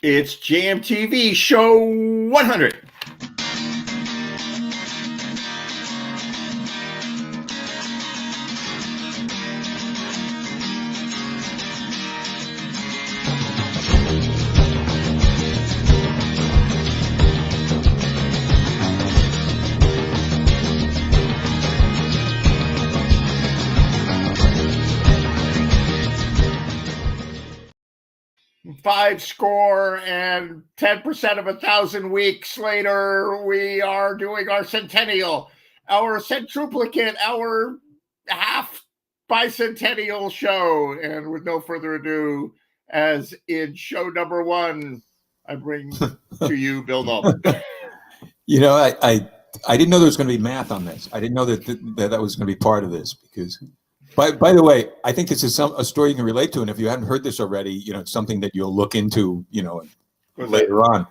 It's JMTV Show 100. Five score and 10% of 1,000 weeks later, we are doing our centennial, our centruplicate, our half bicentennial show. And with no further ado, as in show number 1, I bring to you Bill Noble. You know, I didn't know there was going to be math on this. I didn't know that was going to be part of this because. By the way, I think this is a story you can relate to, and if you hadn't heard this already, you know, it's something that you'll look into, you know, later on.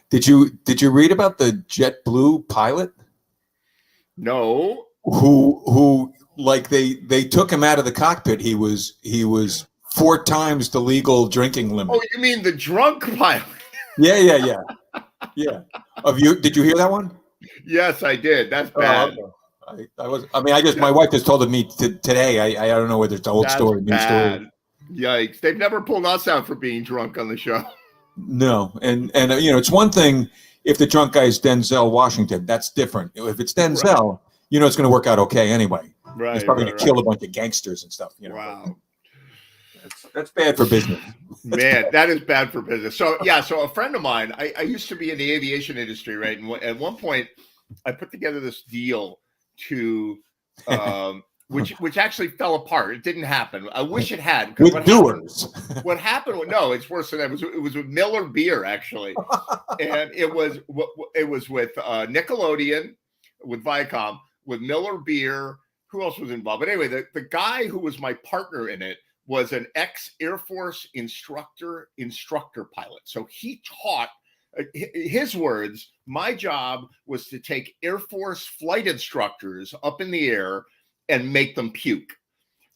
Did you read about the JetBlue pilot? No. Who like they took him out of the cockpit. He was 4 times the legal drinking limit. Oh, you mean the drunk pilot? Yeah. Did you hear that one? Yes, I did. That's bad. Oh, okay. My wife just told me today. I don't know whether it's an old story, new story. Yikes! They've never pulled us out for being drunk on the show. No, and you know, it's one thing if the drunk guy is Denzel Washington. That's different. If it's Denzel, right, you know, it's going to work out okay anyway. Right. He's probably going to kill a bunch of gangsters and stuff. You know. Wow. That's bad for business. Man, that is bad for business. So a friend of mine, I used to be in the aviation industry, right? And at one point, I put together this deal to which actually fell apart. It didn't happen. I wish it had. With doers. What happened? No, it's worse than that. It was with Miller Beer actually, and it was with Nickelodeon, with Viacom, with Miller Beer. Who else was involved? But anyway, the guy who was my partner in it was an ex-Air Force instructor pilot. So he taught. His words, my job was to take Air Force flight instructors up in the air and make them puke.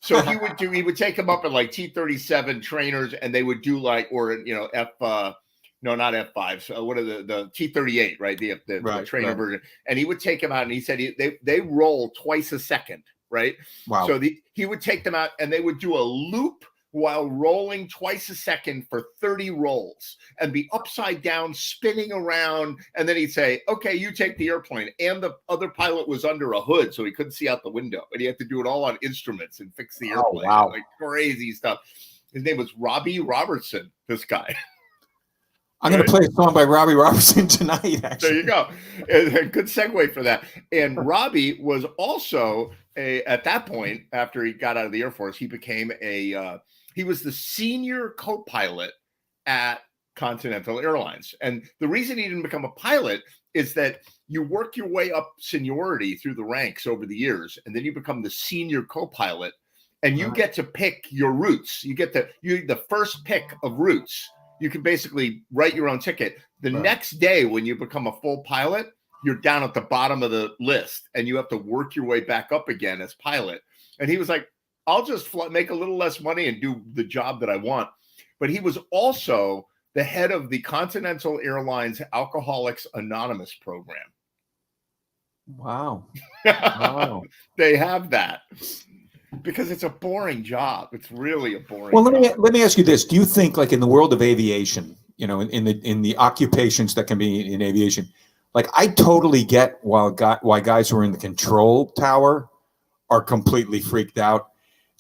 So he would take them up in like T-37 trainers, and they would do like, or, you know, not F5s. What are the T-38, right? The trainer version. And he would take them out, and he said they roll twice a second, right? Wow. So he would take them out, and they would do a loop while rolling twice a second for 30 rolls and be upside down, spinning around. And then he'd say, okay, you take the airplane. And the other pilot was under a hood, so he couldn't see out the window. And he had to do it all on instruments and fix the airplane. Oh, wow. Like crazy stuff. His name was Robbie Robertson, this guy. I'm going to play a song by Robbie Robertson tonight, actually. There you go. A good segue for that. And Robbie was also, at that point, after he got out of the Air Force, he became he was the senior co-pilot at Continental Airlines. And the reason he didn't become a pilot is that you work your way up seniority through the ranks over the years, and then you become the senior co-pilot, and you get to pick your routes. You're the first pick of routes. You can basically write your own ticket. The next day, when you become a full pilot, you're down at the bottom of the list, and you have to work your way back up again as pilot. And he was like, I'll just make a little less money and do the job that I want. But he was also the head of the Continental Airlines Alcoholics Anonymous program. Wow. Wow. They have that because it's a boring job. It's really a boring job. Well, let me ask you this. Do you think, like in the world of aviation, you know, in the occupations that can be in aviation, like I totally get why guys who are in the control tower are completely freaked out.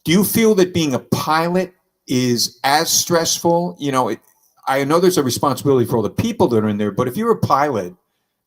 Do you feel that being a pilot is as stressful? You know, I know there's a responsibility for all the people that are in there, but if you're a pilot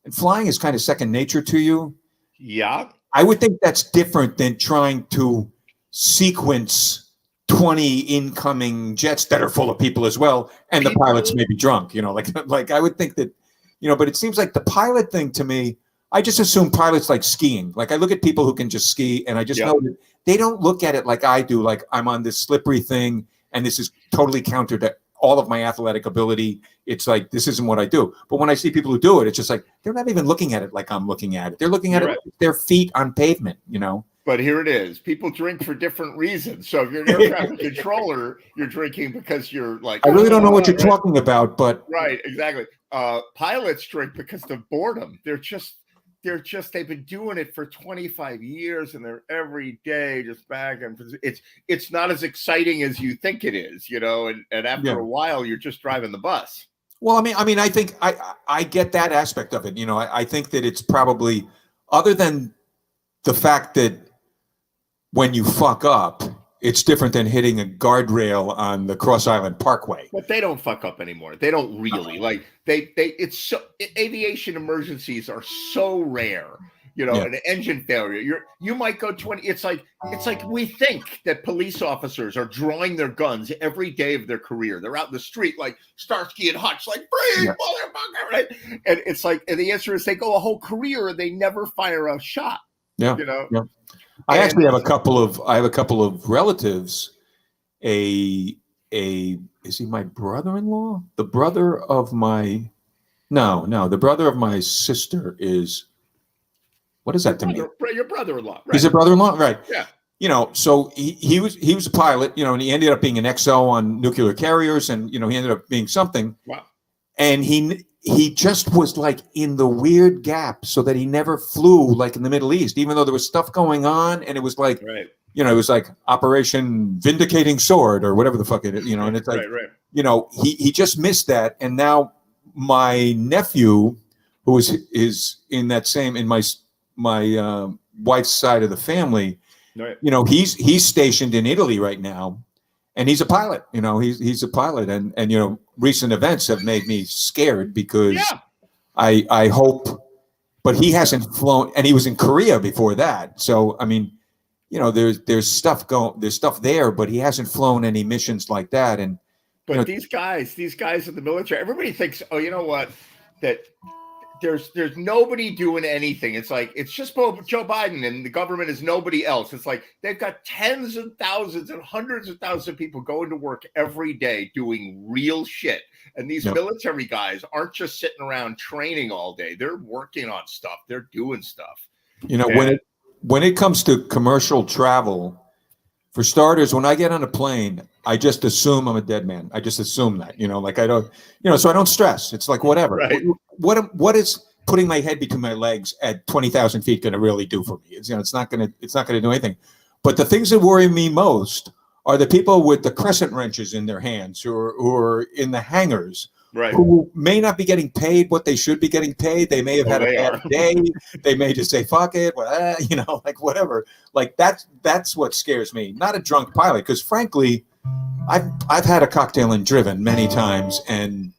and flying is kind of second nature to you, yeah, I would think that's different than trying to sequence 20 incoming jets that are full of people as well, and the pilots may be drunk. You know, like I would think that, you know, but it seems like the pilot thing to me, I just assume pilots like skiing. Like I look at people who can just ski, and I just know that they don't look at it like I do. Like I'm on this slippery thing, and this is totally counter to all of my athletic ability. It's like, this isn't what I do. But when I see people who do it, it's just like, they're not even looking at it like I'm looking at it. They're looking at it with their feet on pavement, you know? But here it is. People drink for different reasons. So if you're an air traffic controller, you're drinking because you're like, I really don't know what you're right? talking about, but Right, exactly. Pilots drink because of boredom. They've been doing it for 25 years and they're every day just back and it's not as exciting as you think it is, and after a while you're just driving the bus. Well, I mean, I think I get that aspect of it. I think that it's probably, other than the fact that when you fuck up, it's different than hitting a guardrail on the Cross Island Parkway. But they don't fuck up anymore. They don't really aviation emergencies are so rare. An engine failure. You might go 20. It's like we think that police officers are drawing their guns every day of their career. They're out in the street like Starsky and Hutch, like breathe, motherfucker, right? And it's like, and the answer is they go a whole career and they never fire a shot. Yeah. Yeah. I actually have a couple of relatives. Is he my brother-in-law? The brother of my the brother of my sister is, what is that to me? Your brother-in-law, right? He's a brother-in-law, right? Yeah. So he was a pilot, and he ended up being an XO on nuclear carriers, and he ended up being something. Wow. And he just was like in the weird gap, so that he never flew like in the Middle East, even though there was stuff going on, and it was like, right. It was like Operation Vindicating Sword or whatever the fuck it is, and it's like, right. He just missed that, and now my nephew, who is in that same, in my wife's side of the family, right. He's stationed in Italy right now. And he's a pilot, he's a pilot. And recent events have made me scared because I hope, but he hasn't flown, and he was in Korea before that. So, I mean, there's stuff there, but he hasn't flown any missions like that. But these guys in the military, everybody thinks, oh, you know what, that there's nobody doing anything. It's like, it's just Joe Biden and the government is nobody else. It's like they've got tens of thousands and hundreds of thousands of people going to work every day doing real shit. And these military guys aren't just sitting around training all day. They're working on stuff. They're doing stuff. When it comes to commercial travel, for starters, when I get on a plane, I just assume I'm a dead man. I just assume that, like I don't, so I don't stress. It's like, whatever. Right. What is putting my head between my legs at 20,000 feet going to really do for me? It's not going to do anything. But the things that worry me most are the people with the crescent wrenches in their hands who are in the hangars, right, who may not be getting paid what they should be getting paid. They may have had a bad day. They may just say, fuck it. Well, like whatever. Like that's what scares me. Not a drunk pilot. Because frankly, I've had a cocktail and driven many times, and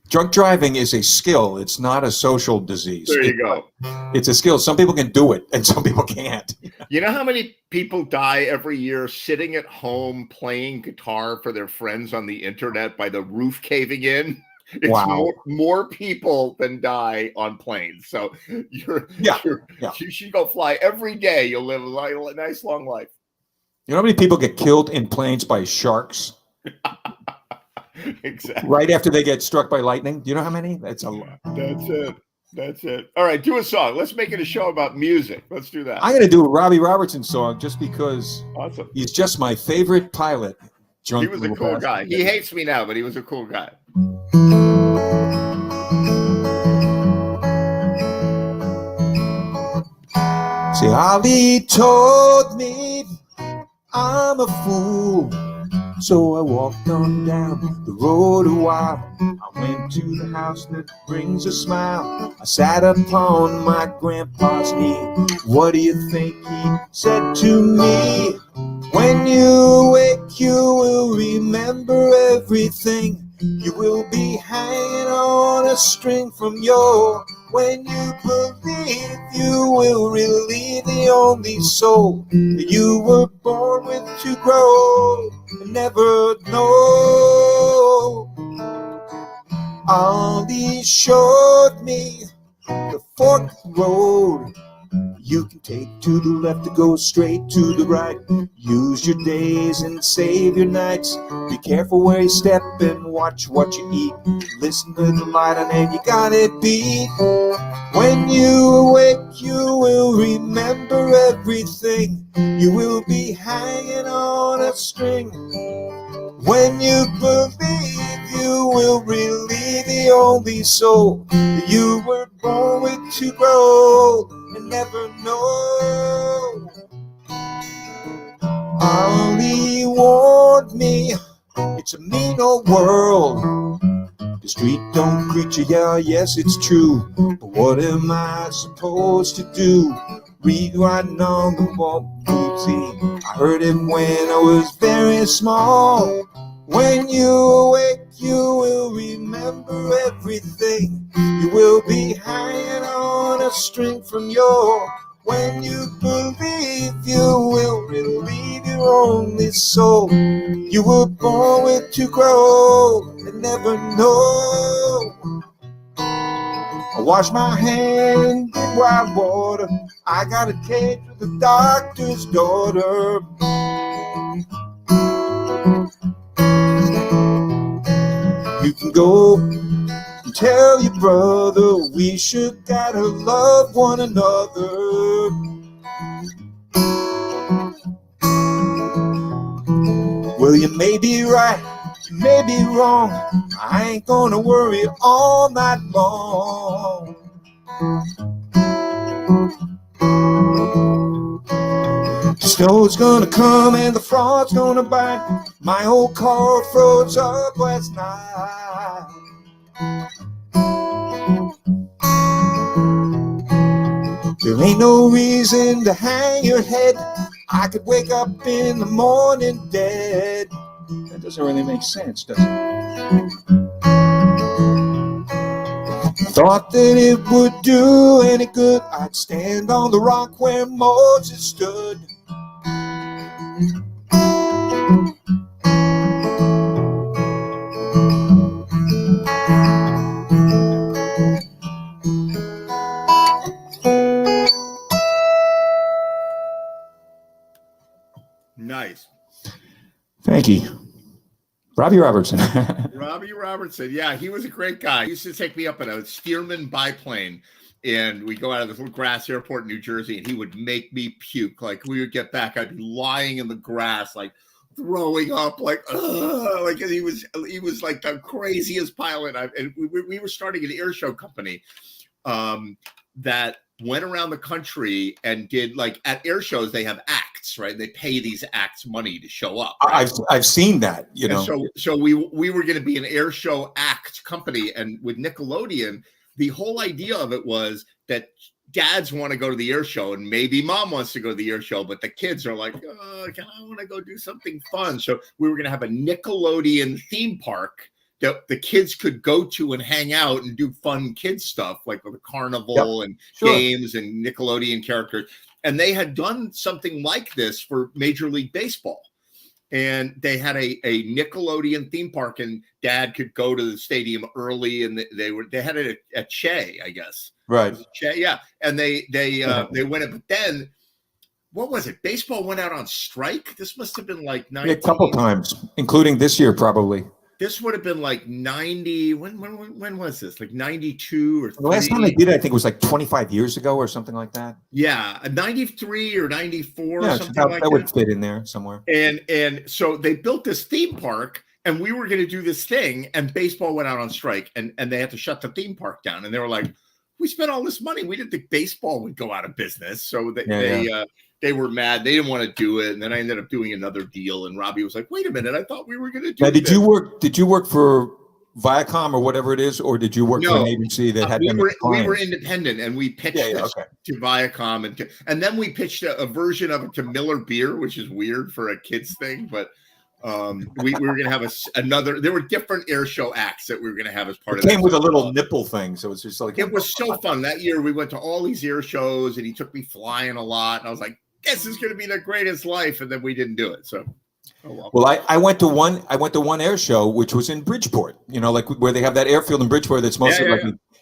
drunk driving is a skill. It's not a social disease. There you go. It's a skill. Some people can do it and some people can't. You know how many people die every year sitting at home playing guitar for their friends on the internet by the roof caving in? It's more people than die on planes. So you should go fly every day. You'll live a nice long life. You know how many people get killed in planes by sharks? Exactly. Right after they get struck by lightning. Do you know how many? That's a lot. That's it. All right, do a song. Let's make it a show about music. Let's do that. I'm going to do a Robbie Robertson song just because he's just my favorite pilot. He was a cool guy. He hates me now, but he was a cool guy. See, Ollie told me I'm a fool, so I walked on down the road a while. I went to the house that brings a smile. I sat upon my grandpa's knee. What do you think he said to me? When you wake, you will remember everything. You will be hanging on a string from your. When you believe, you will relieve the only soul that you were born with to grow and never know. Ollie showed me the forked road you can take to to the left or go straight to the right. Use your days and save your nights. Be careful where you step and watch what you eat. Listen to the light and you got it beat. When you awake, you will remember everything. You will be hanging on a string. When you believe, you will relieve the only soul that you were born with to grow and never know. Ollie warned me, it's a mean old world. The street don't greet you, yeah, yes, it's true. But what am I supposed to do? Read writing on the wall, see. I heard it when I was very small. When you awake, you will remember everything. You will be hanging on a string from your. When you believe, you will relieve your only soul. You were born with to grow and never know. I wash my hands in wild water. I got a cage with the doctor's daughter. You can go and tell your brother we should gotta love one another. Well, you may be right, you may be wrong. I ain't gonna worry all night long. The snow's gonna come and the frost's gonna bite. My old car froze up last night. There ain't no reason to hang your head. I could wake up in the morning dead. That doesn't really make sense, does it? Thought that it would do any good. I'd stand on the rock where Moses stood. Nice. Thank you. Robbie Robertson. Robbie Robertson. Yeah, he was a great guy. He used to take me up in a Stearman biplane, and we go out of this little grass airport in New Jersey, and he would make me puke. Like, we would get back, I'd be lying in the grass, like throwing up, like, ugh, like, and he was like the craziest pilot. And we were starting an air show company that went around the country and did, like, at air shows, they have acts, right? They pay these acts money to show up. Right? I've seen that, you know. And so we were going to be an air show act company, and with Nickelodeon, the whole idea of it was that dads want to go to the air show, and maybe mom wants to go to the air show, but the kids are like, I want to go do something fun. So we were going to have a Nickelodeon theme park that the kids could go to and hang out and do fun kid stuff, like with a carnival and games and Nickelodeon characters. And they had done something like this for Major League Baseball. And they had a Nickelodeon theme park, and dad could go to the stadium early, and they had it at Che, I guess. Right. Che, yeah. And they went up, but then what was it? Baseball went out on strike. This must have been like 19, a couple times, including this year, probably. This would have been like 90. When was this? Like 92 or 3? The last time they did it, I think it was like 25 years ago or something like that. Yeah, 93 or 94 yeah, or something like that. That would fit in there somewhere. And so they built this theme park, and we were going to do this thing, and baseball went out on strike, and they had to shut the theme park down. And they were like, we spent all this money. We didn't think baseball would go out of business. So they were mad. They didn't want to do it. And then I ended up doing another deal. And Robbie was like, wait a minute, I thought we were going to do it. Did you work for Viacom or whatever it is, or did you work for an agency that had we were independent, and we pitched to Viacom, and then we pitched a version of it to Miller Beer, which is weird for a kids thing, but we were going to have another. There were different air show acts that we were going to have as part of it. Came with a little nipple thing, so it's just like it was so fun. That year we went to all these air shows, and he took me flying a lot, and I was like, this is going to be the greatest life, and then we didn't do it. So, well, I went to one air show, which was in Bridgeport. You know, like where they have that airfield in Bridgeport that's mostly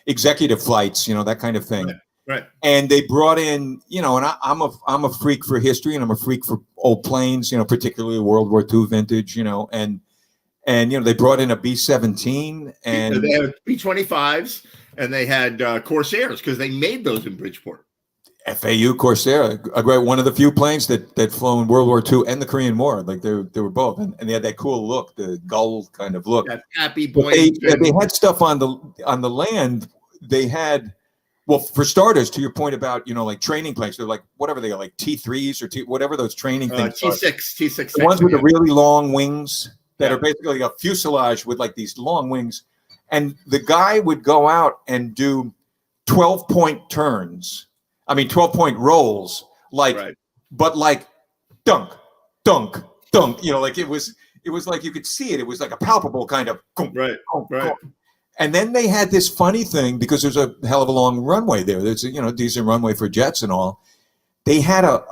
executive flights. You know, that kind of thing. Right. And they brought in, and I'm a freak for history, and I'm a freak for old planes, particularly World War II vintage, and they brought in a B-17 and they had B-25s, and they had Corsairs because they made those in Bridgeport. FAU Corsair, one of the few planes that flew in World War II and the Korean War. Like they were both, and they had that cool look, the gull kind of look. That happy boy. They had stuff on the land. They had. Well, for starters, to your point about, like training planes, they're like, whatever they are, like T3s or whatever those training things T6. The ones with the really long wings that are basically a fuselage with like these long wings. And the guy would go out and do 12-point turns. 12-point rolls, but like dunk, dunk, dunk. Like it was like you could see it. It was like a palpable kind of right. And then they had this funny thing because there's a hell of a long runway there. There's a decent runway for jets and all. They had a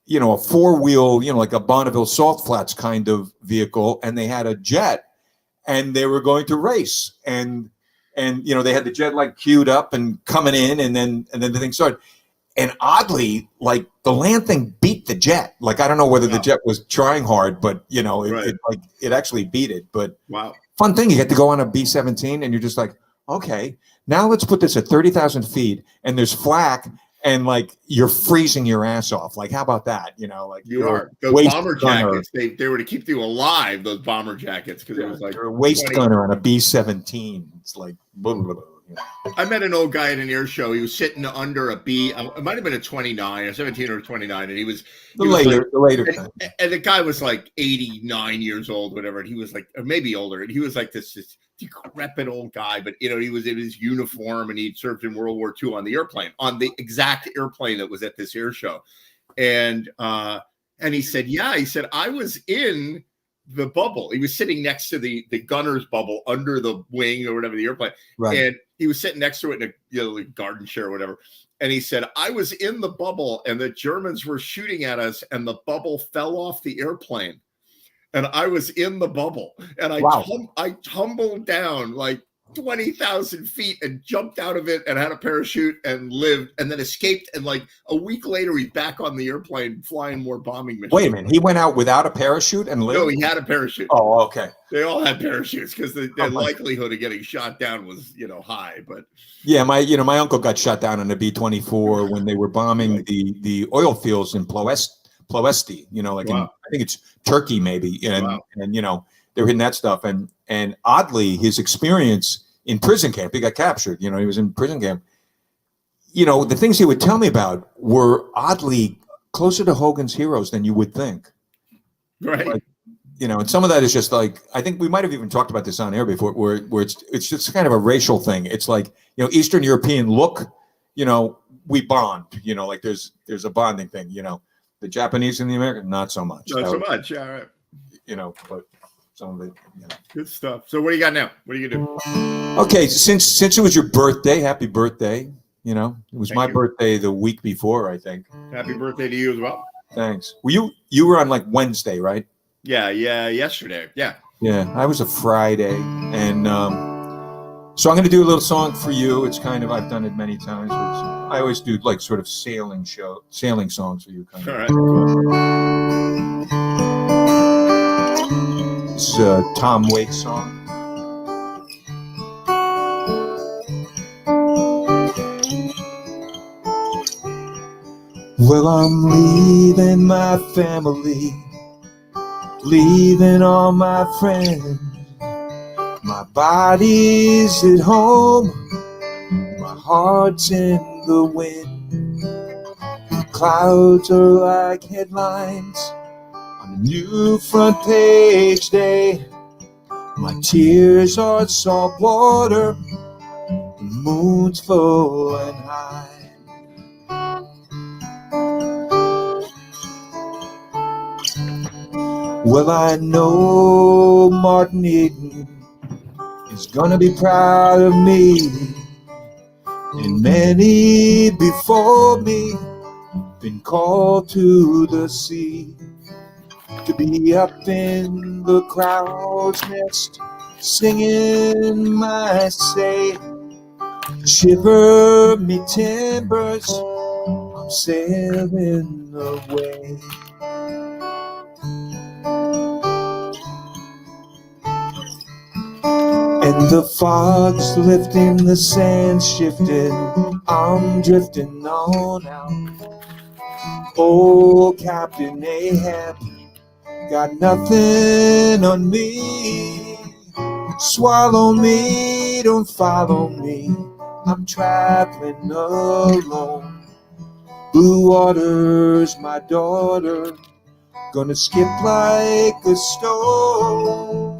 4-wheel, like a Bonneville Salt Flats kind of vehicle, and they had a jet, and they were going to race, and they had the jet like queued up and coming in, and then the thing started. And oddly, like the land thing beat the jet. Like I don't know whether the jet was trying hard, but it actually beat it. But wow. Fun thing, you get to go on a B-17 and you're just like, okay, now let's put this at 30,000 feet and there's flak and like you're freezing your ass off. Like, how about that? Like you are those bomber jackets. They were to keep you alive. Those bomber jackets because it was like you're a waist gunner on a B-17. It's like blah, blah, blah. I met an old guy at an air show. He was sitting under a B. It might have been a 29, a 17 or a 29, and he was the later time. And the guy was like 89 years old, whatever. And he was like, or maybe older, and he was like this decrepit old guy. But he was in his uniform, and he'd served in World War II on the exact airplane that was at this air show. And he said, yeah, he said I was in the bubble. He was sitting next to the gunner's bubble under the wing or whatever the airplane, right. And he was sitting next to it in a garden chair or whatever. And he said, I was in the bubble and the Germans were shooting at us and the bubble fell off the airplane. And I was in the bubble and I tumbled down like 20,000 feet and jumped out of it and had a parachute and lived and then escaped. And like a week later, he's back on the airplane flying more bombing missions. Wait a minute. He went out without a parachute and lived? No, he had a parachute. Oh, okay. They all had parachutes because the likelihood of getting shot down was, high. But yeah, my uncle got shot down in a B-24 when they were bombing the oil fields in Ploesti, I think it's Turkey maybe. And they were hitting that stuff. And oddly, his experience in prison camp, he got captured. He was in prison camp. The things he would tell me about were oddly closer to Hogan's Heroes than you would think. Right. Like, and some of that is just like, I think we might have even talked about this on air before, where it's just kind of a racial thing. It's like, Eastern European look, we bond, like there's a bonding thing, the Japanese and the American, not so much. Not so much. Yeah. Right. But some of it. Good stuff. So what do you got now? What are you gonna do? Okay, since it was your birthday, happy birthday. It was my birthday the week before, I think. Happy birthday to you as well. Thanks. You were on like Wednesday, right? Yeah, yesterday. Yeah. Yeah, I was a Friday, and so I'm going to do a little song for you. It's kind of, I've done it many times. I always do like sort of sailing songs for you. Kind of. All right. This is a Tom Waits song. Well, I'm leaving my family, leaving all my friends. My body's at home, my heart's in the wind. The clouds are like headlines on a new front page day. My tears are salt water, the moon's full and high. Well, I know Martin Eden is gonna be proud of me, and many before me been called to the sea, to be up in the cloud's nest, singing my say, Shiver me timbers, I'm sailing away. And the fog's lifting, the sand's shifting, I'm drifting on out. Oh, Captain Ahab, got nothing on me. Swallow me, don't follow me, I'm traveling alone. Blue water's my daughter, gonna skip like a stone.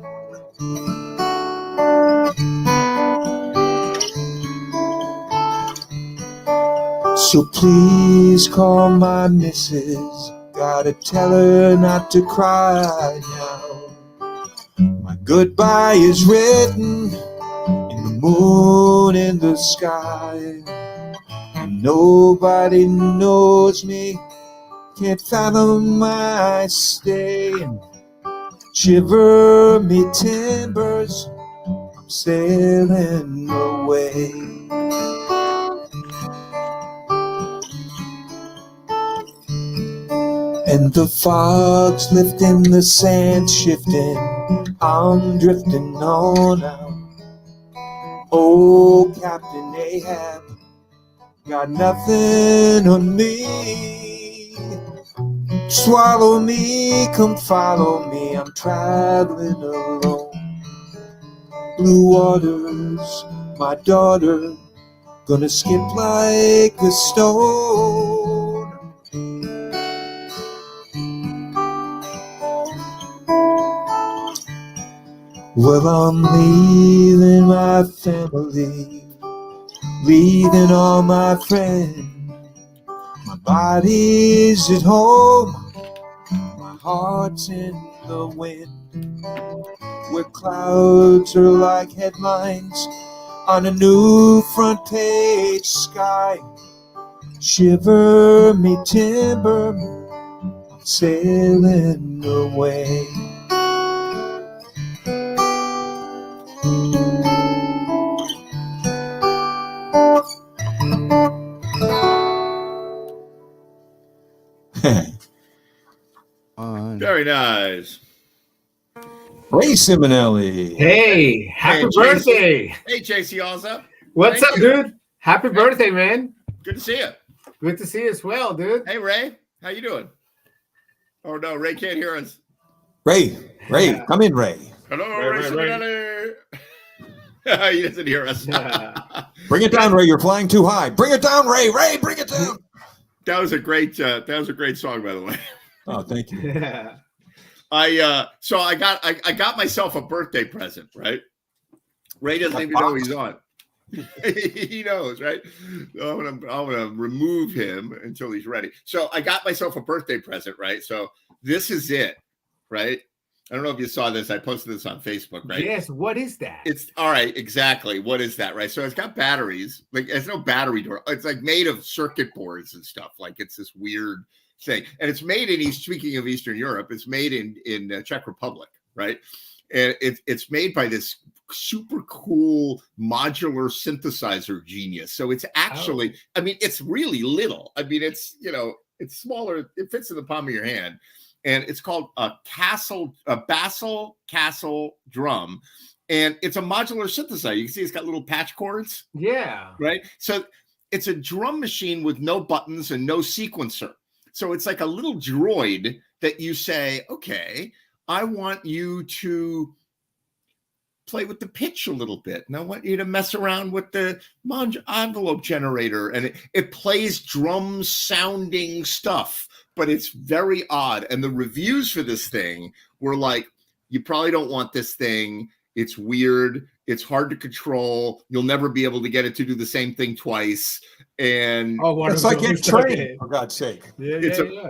So please call my missus, gotta tell her not to cry now. My goodbye is written in the moon in the sky. And nobody knows me, can't fathom my staying. Shiver me timbers, I'm sailing away. And the fog's lifting, the sand's shifting, I'm drifting on out. Oh, Captain Ahab, got nothing on me. Swallow me, come follow me, I'm traveling alone. Blue waters, my daughter, gonna skip like a stone. Well, I'm leaving my family, leaving all my friends. My body's at home, my heart's in the wind, where clouds are like headlines on a new front page sky. Shiver me timber, I'm sailing away. Very nice. Ray Simonelli. Hey, happy birthday. Hey, JC Alza. What's Thank up, you. dude? Happy birthday, man. Good to see you. Good to see you as well, dude. Hey, Ray. How you doing? Oh, no, Ray can't hear us. Ray, come in, Ray. Hello, Ray, Ray Ray. Simonelli. He doesn't hear us. Bring it down, Ray. You're flying too high. Bring it down, Ray. Ray, bring it down. That was a great song, by the way. Oh, thank you. Yeah. So I got myself a birthday present, right? Ray doesn't even know he's on. He knows, right? I'm gonna remove him until he's ready. So I got myself a birthday present, right? So this is it, right? I don't know if you saw this. I posted this on Facebook, right? Yes. What is that? It's all right, exactly. What is that, right? So it's got batteries. Like it's no battery door. It's like made of circuit boards and stuff. Like it's this weird thing, and it's made in Speaking of Eastern Europe, it's made in Czech Republic, right? And it's made by this super cool modular synthesizer genius. So it's actually, I mean, it's really little. I mean, it's it's smaller. It fits in the palm of your hand. And it's called a Bassel Castle drum. And it's a modular synthesizer. You can see it's got little patch cords. Yeah. Right. So it's a drum machine with no buttons and no sequencer. So it's like a little droid that you say, okay, I want you to play with the pitch a little bit. And I want you to mess around with the envelope generator. And it plays drum sounding stuff. But it's very odd. And the reviews for this thing were like, you probably don't want this thing. It's weird. It's hard to control. You'll never be able to get it to do the same thing twice. And it's like getting trained, for God's sake.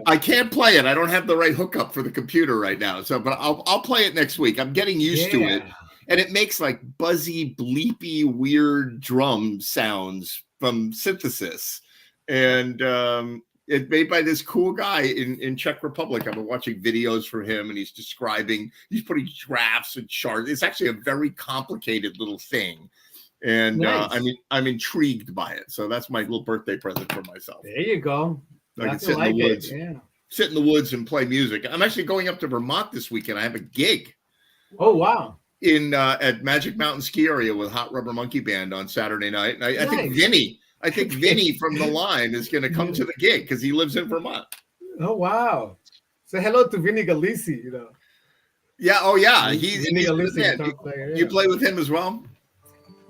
I can't play it. I don't have the right hookup for the computer right now. So, but I'll play it next week. I'm getting used to it. And it makes like buzzy, bleepy, weird drum sounds from synthesis. And it's made by this cool guy in Czech Republic. I've been watching videos for him, and he's putting graphs and charts. It's actually a very complicated little thing. and Nice. I'm intrigued by it. So that's my little birthday present for myself. There you go. I can Nothing sit in like the it. woods, Yeah. sit in the woods and play music. I'm actually going up to Vermont this weekend. I have a gig Oh wow. in at Magic Mountain Ski Area with Hot Rubber Monkey Band on Saturday night. And I think Nice. Vinny from the line is going to come to the gig because he lives in Vermont. Oh wow. Say hello to Vinny Galisi. You know. Yeah. Oh yeah. Vinny He's the Galisi, man. guitar player, You yeah. play with him as well?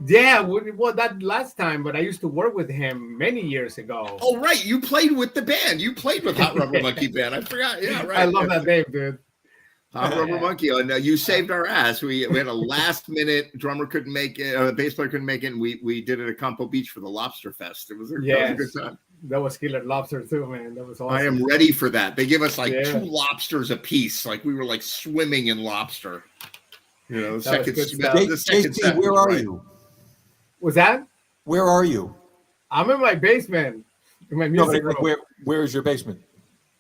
Yeah, well, that last time, but I used to work with him many years ago. Oh right. You played with the band. You played with Hot Rubber Monkey Band. I forgot. Yeah. Right. I love that name, dude. Hot Rubber Monkey. And you saved our ass. We had a last minute drummer couldn't make it, bass player couldn't make it, and we did it at Campo Beach for the Lobster Fest. It was a good time. That was killer lobster too, man. That was awesome. I am ready for that. They give us like Yeah. 2 lobsters a piece. Like we were like swimming in lobster. You know, the That was second good smell. stuff. The second JT, set where was are right. you? Was that? Where are you? I'm in my basement, in my No, music but room. where is your basement?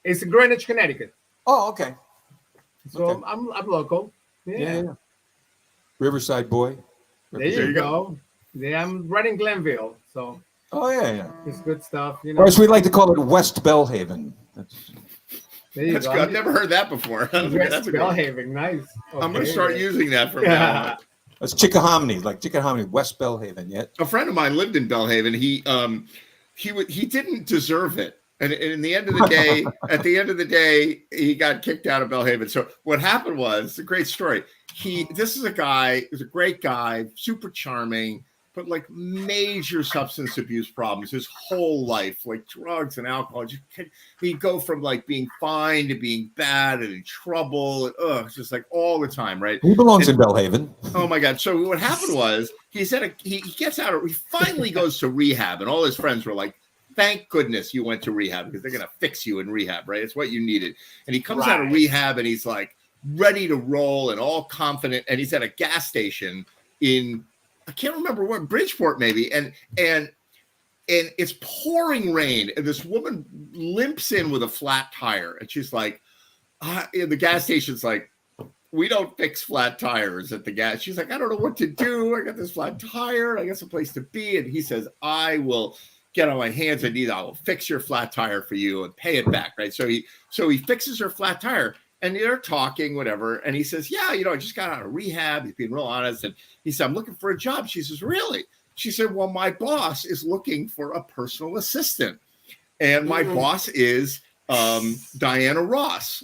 It's in Greenwich, Connecticut. Oh, okay. So Okay. I'm local. Yeah. Yeah. Riverside boy. There There you you go. Yeah, I'm right in Glenville, so Oh yeah. it's good stuff. You Of know. course, we like to call it West Bellhaven. There you That's go. good. I've never heard that before. That's West a good one. Bellhaven, nice. I'm going to Okay, start man. using that from now on. That's Chickahominy, like Chickahominy, West Bellhaven. Yeah. A friend of mine lived in Bellhaven. He didn't deserve it. And in the end of the day, at the end of the day, he got kicked out of Bellhaven. So what happened was, it's a great story. This is a guy, he's a great guy, super charming, but like major substance abuse problems his whole life, like drugs and alcohol. He'd go from like being fine to being bad and in trouble. And, it's just like all the time, right? He belongs in Bellhaven. Oh my God. So what happened was he gets out, he finally goes to rehab, and all his friends were like, thank goodness you went to rehab because they're going to fix you in rehab, right? It's what you needed. And he comes out of rehab and he's like ready to roll and all confident. And he's at a gas station in, I can't remember what, Bridgeport maybe. And it's pouring rain. And this woman limps in with a flat tire. And she's like, and the gas station's like, we don't fix flat tires at the gas. She's like, I don't know what to do. I got this flat tire. I got some place to be. And he says, I will get on my hands and knees. I will fix your flat tire for you and pay it back. Right. So he fixes her flat tire and they're talking, whatever. And he says, yeah, I just got out of rehab. He's being real honest. And he said, I'm looking for a job. She says, really? She said, well, my boss is looking for a personal assistant. And my boss is Diana Ross.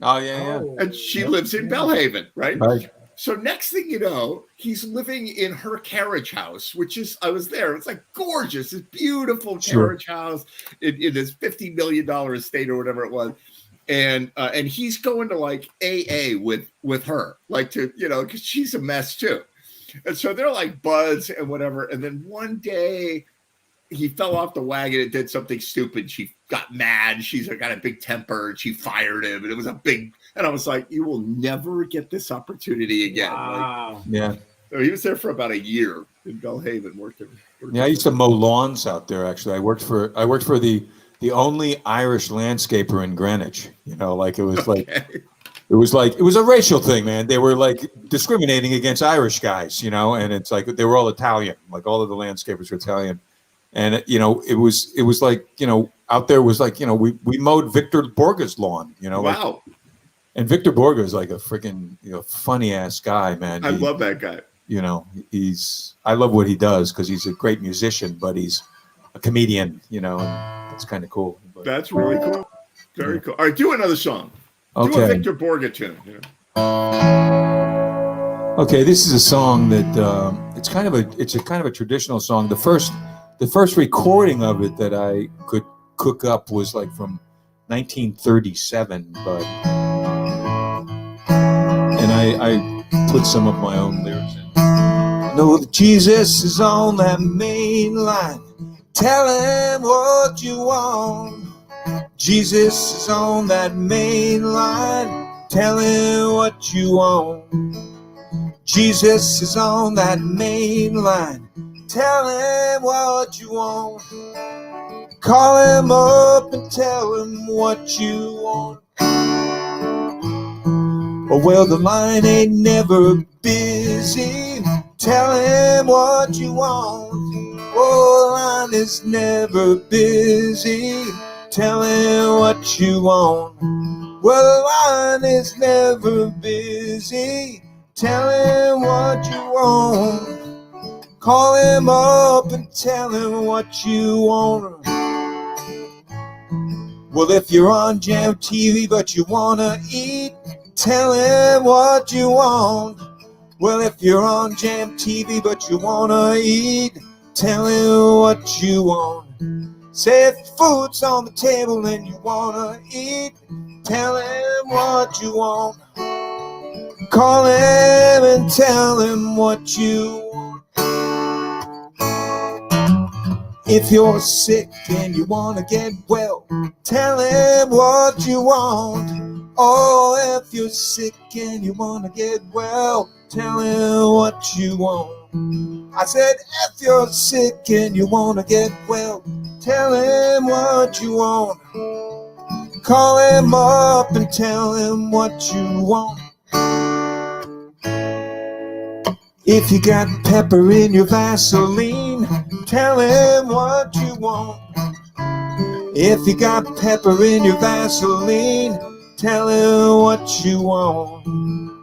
Oh yeah. And she lives in Bellhaven, right? Right. So next thing you know, he's living in her carriage house, which is, I was there. It's like gorgeous, this beautiful carriage house in this $50 million estate or whatever it was. And he's going to like AA with her, like to, because she's a mess too. And so they're like buds and whatever. And then one day he fell off the wagon and did something stupid. She got mad. She's got a big temper and she fired him. And it was and I was like, you will never get this opportunity again. Wow. Like, Yeah. so he was there for about a year in Bellhaven working. Yeah, I used to mow lawns out there. Actually, I worked for the only Irish landscaper in Greenwich. Like it was like it was a racial thing, man. They were like discriminating against Irish guys, and it's like they were all Italian. Like all of the landscapers were Italian, and it was like out there was like we mowed Victor Borga's lawn. Wow. And Victor Borga is like a freaking funny ass guy, man. I love that guy. I love what he does because he's a great musician, but he's a comedian, and that's kind of cool. But, That's really cool. Very cool. All right, do another song. Do a okay. Victor Borga tune. Okay, this is a song that it's kind of a traditional song. The first recording of it that I could cook up was like from 1937, but and I put some of my own lyrics in. Know that Jesus is on that main line. Tell him what you want. Jesus is on that main line. Tell him what you want. Jesus is on that main line. Tell him what you want. Call him up and tell him what you want. Oh, well, the line ain't never busy. tell him what you want. Oh, line is never busy. Tell him what you want. Well, the line is never busy. Tell him what you want. Call him up and tell him what you want. Well, if you're on Jam TV but you wanna eat, tell him what you want. Well, if you're on Jam TV but you wanna eat, tell him what you want. Say if food's on the table and you wanna eat, tell him what you want. Call him and tell him what you want. If you're sick and you wanna get well, tell him what you want. Oh, if you're sick and you wanna get well, tell him what you want. I said, if you're sick and you wanna get well, tell him what you want. Call him up and tell him what you want. If you got pepper in your Vaseline, tell him what you want. If you got pepper in your Vaseline, tell him what you want.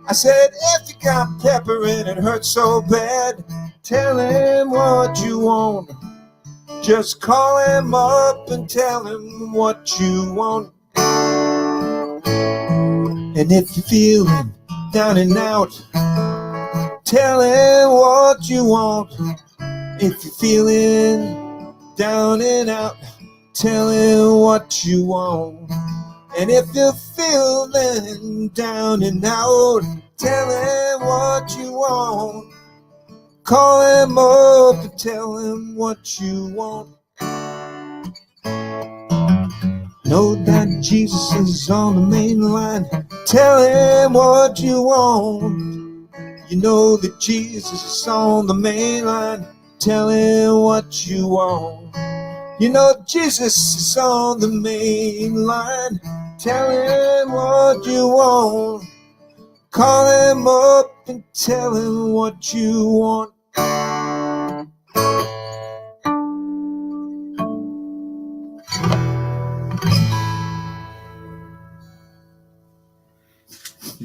I said, if you got pepper and it hurts so bad, tell him what you want. Just call him up and tell him what you want. And if you're feeling down and out, tell him what you want. If you're feeling down and out, tell him what you want. And if you're feeling down and out, tell him what you want. Call him up and tell him what you want. Know that Jesus is on the main line. Tell him what you want. You know that Jesus is on the main line. Tell him what you want. You know Jesus is on the main line. Tell him what you want. Call him up and tell him what you want.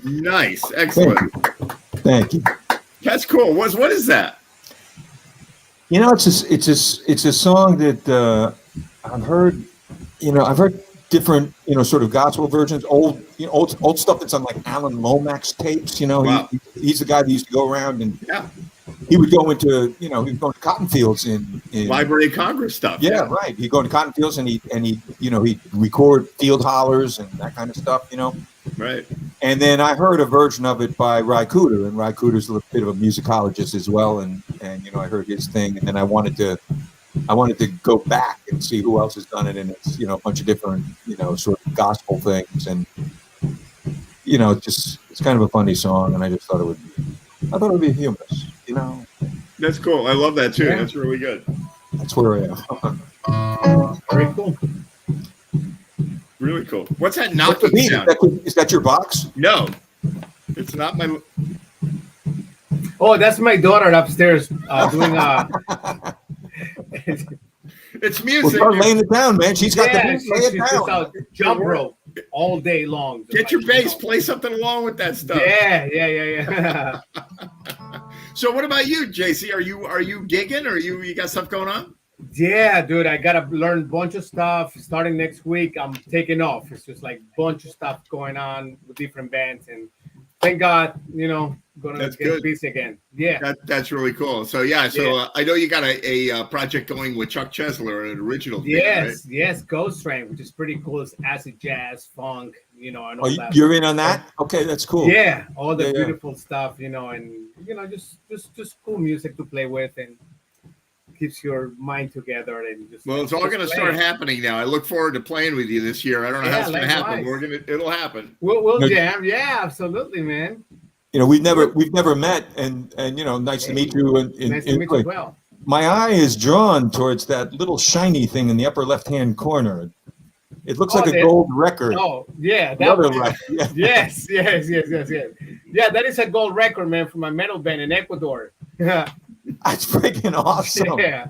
Nice, excellent. Thank you. That's cool. What is that? You know, it's a song that I've heard. You know, I've heard different, you know, sort of gospel versions, old stuff that's on like Alan Lomax tapes. You know, Wow. he's the guy that used to go around and Yeah, he would go into, you know, he'd go to cotton fields in Library of Congress stuff. Yeah, right. He'd go to cotton fields and he you know, he'd record field hollers and that kind of stuff, you know. Right. And then I heard a version of it by Ry Cooder, and Ry Cooder's a bit of a musicologist as well, and you know, I heard his thing, and then I wanted to go back and see who else has done it, and it's, you know, a bunch of different, you know, sort of gospel things, and you know, it's kind of a funny song, and I just thought it would be humorous, you know. That's cool. I love that too. Yeah. That's really good. That's where I am. Very cool. Really cool. What's that What's the knocking beat? sound? Is that your box? No, it's not my. Oh, that's my daughter upstairs doing It's Well, music. start laying it down, man. She's got yeah, the beat. Lay it she's just down. out jump rope all day long. Get your bass. Play something along with that stuff. Yeah. So, what about you, JC? Are you gigging, or you got stuff going on? Yeah, dude, I gotta learn a bunch of stuff. Starting next week, I'm taking off. It's just like a bunch of stuff going on with different bands, and thank God, you know, gonna That's get good. busy again. Yeah. That's really cool. So I know you got a project going with Chuck Chesler, an original. band, right? Yes, Ghost Train, which is pretty cool. It's acid jazz, funk, you know, and all Oh, that. you're in on that? Okay, that's cool. Yeah, all the Yeah. beautiful stuff, you know, and you know, just cool music to play with, and keeps your mind together, and just. Well, it's all just going to play. start happening now. I look forward to playing with you this year. I don't know how Yeah, it's going to happen. likewise. But it'll happen. We'll No- jam. Yeah, absolutely, man. You know, we've never met, and you know, nice to meet you. Nice to meet you as well. My eye is drawn towards that little shiny thing in the upper left-hand corner. It looks Oh, like a that- gold record. Oh, yeah, The that other one. record, yeah. Yes. Yeah, that is a gold record, man, from my metal band in Ecuador. Yeah. That's freaking awesome. Yeah.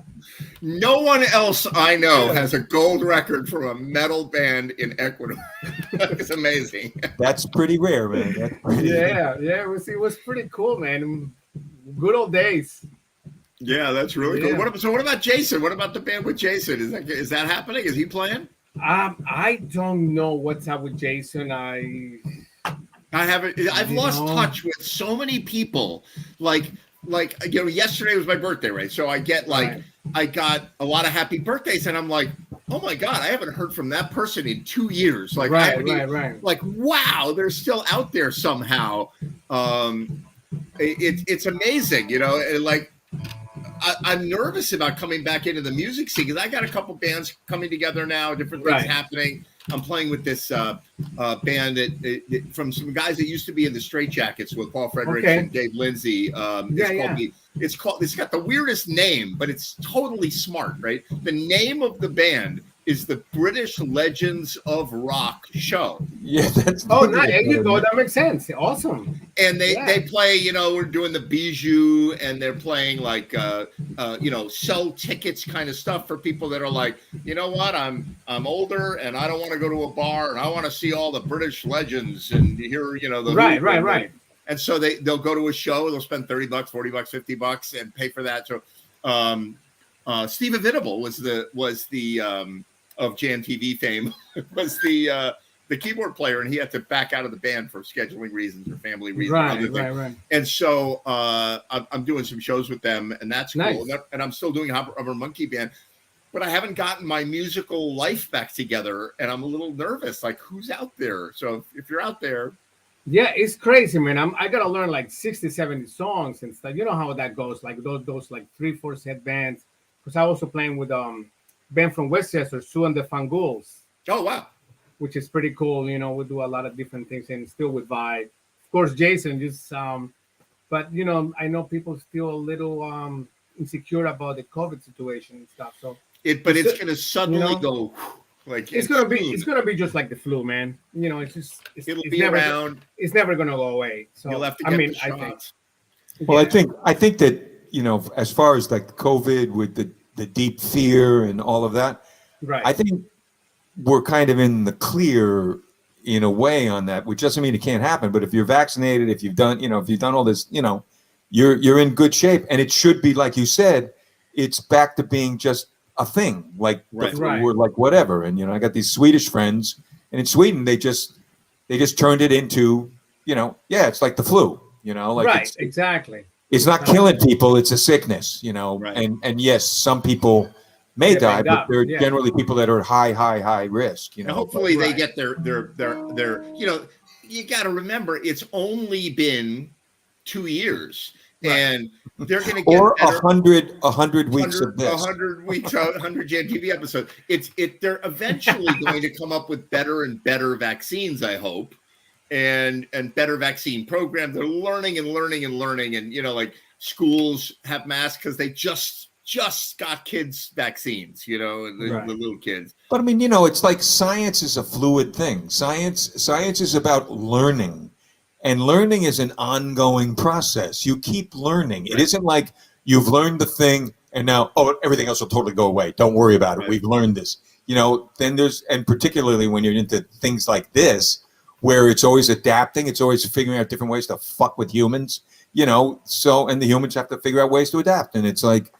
No one else I know has a gold record from a metal band in Ecuador. It's amazing. That's pretty rare, man. That's pretty Yeah. It was pretty cool, man. Good old days. Yeah, that's really Yeah. cool. So what about Jason? What about the band with Jason? Is that happening? Is he playing? I don't know what's up with Jason. I haven't. I've lost touch with so many people. Like yesterday was my birthday, right? So I get Right. I got a lot of happy birthdays, and I'm like, oh my god, I haven't heard from that person in 2 years. Like, I haven't even- Right. like, wow, they're still out there somehow. It's amazing, and like. I'm nervous about coming back into the music scene because I got a couple bands coming together now, different things Right. happening. I'm playing with this band that from some guys that used to be in the Straight Jackets with Paul Fredericks Okay. and Dave Lindsay. It's got the weirdest name, but it's totally smart, right? The name of the band is the British Legends of Rock show. Yeah, that's. Oh, nice. There you go. That makes sense. Awesome. And they Yeah. play, we're doing the Bijou, and they're playing like sell tickets kind of stuff for people that are like, you know what, I'm older and I don't want to go to a bar and I want to see all the British legends and hear the Right. And so they'll go to a show, they'll spend $30, $40, $50 and pay for that. So Stephen Venable was the of Jam TV fame was the keyboard player, and he had to back out of the band for scheduling reasons or family reasons. Right. And so I'm doing some shows with them, and that's Nice. cool. And I'm still doing Rubber Monkey Band, but I haven't gotten my musical life back together, and I'm a little nervous. Like, who's out there? So if you're out there, Yeah, it's crazy, man. I gotta learn like 60, 70 songs and stuff. You know how that goes, like those like 3-4 set bands. Because I also playing with band from Westchester, Sue and the Fanguls, oh wow, which is pretty cool. We do a lot of different things and still with Vibe. Of course, Jason just but I know people still a little insecure about the COVID situation and stuff. So it's going to suddenly go. Like it's gonna be just like the flu, man. It'll it's be never, around. It's never gonna go away. So You'll have to get the I think. shots. Well, I think that as far as like COVID with the deep fear and all of that, Right. I think we're kind of in the clear in a way on that, which doesn't mean it can't happen. But if you're vaccinated, if you've done all this, you're in good shape, and it should be like you said, it's back to being just a thing, like the flu or like whatever. And I got these Swedish friends, and in Sweden they just turned it into it's like the flu, like right, exactly. It's not killing people; it's a sickness, Right. And yes, some people may Yeah, die, they but die, they're yeah. generally people that are high risk. And hopefully they Right. get their you got to remember it's only been 2 years, and they're going to get or better. 100 weeks of this. 100 weeks, 100 Jam TV episodes. They're eventually going to come up with better and better vaccines, I hope, and better vaccine programs. They're learning, and like schools have masks because they just got kids vaccines, the little kids. But I mean, it's like science is a fluid thing. Science is about learning. And learning is an ongoing process. You keep learning. It isn't like you've learned the thing and now, everything else will totally go away. Don't worry about it. Right. We've learned this. Then and particularly when you're into things like this, where it's always adapting, it's always figuring out different ways to fuck with humans, and the humans have to figure out ways to adapt. And it's like,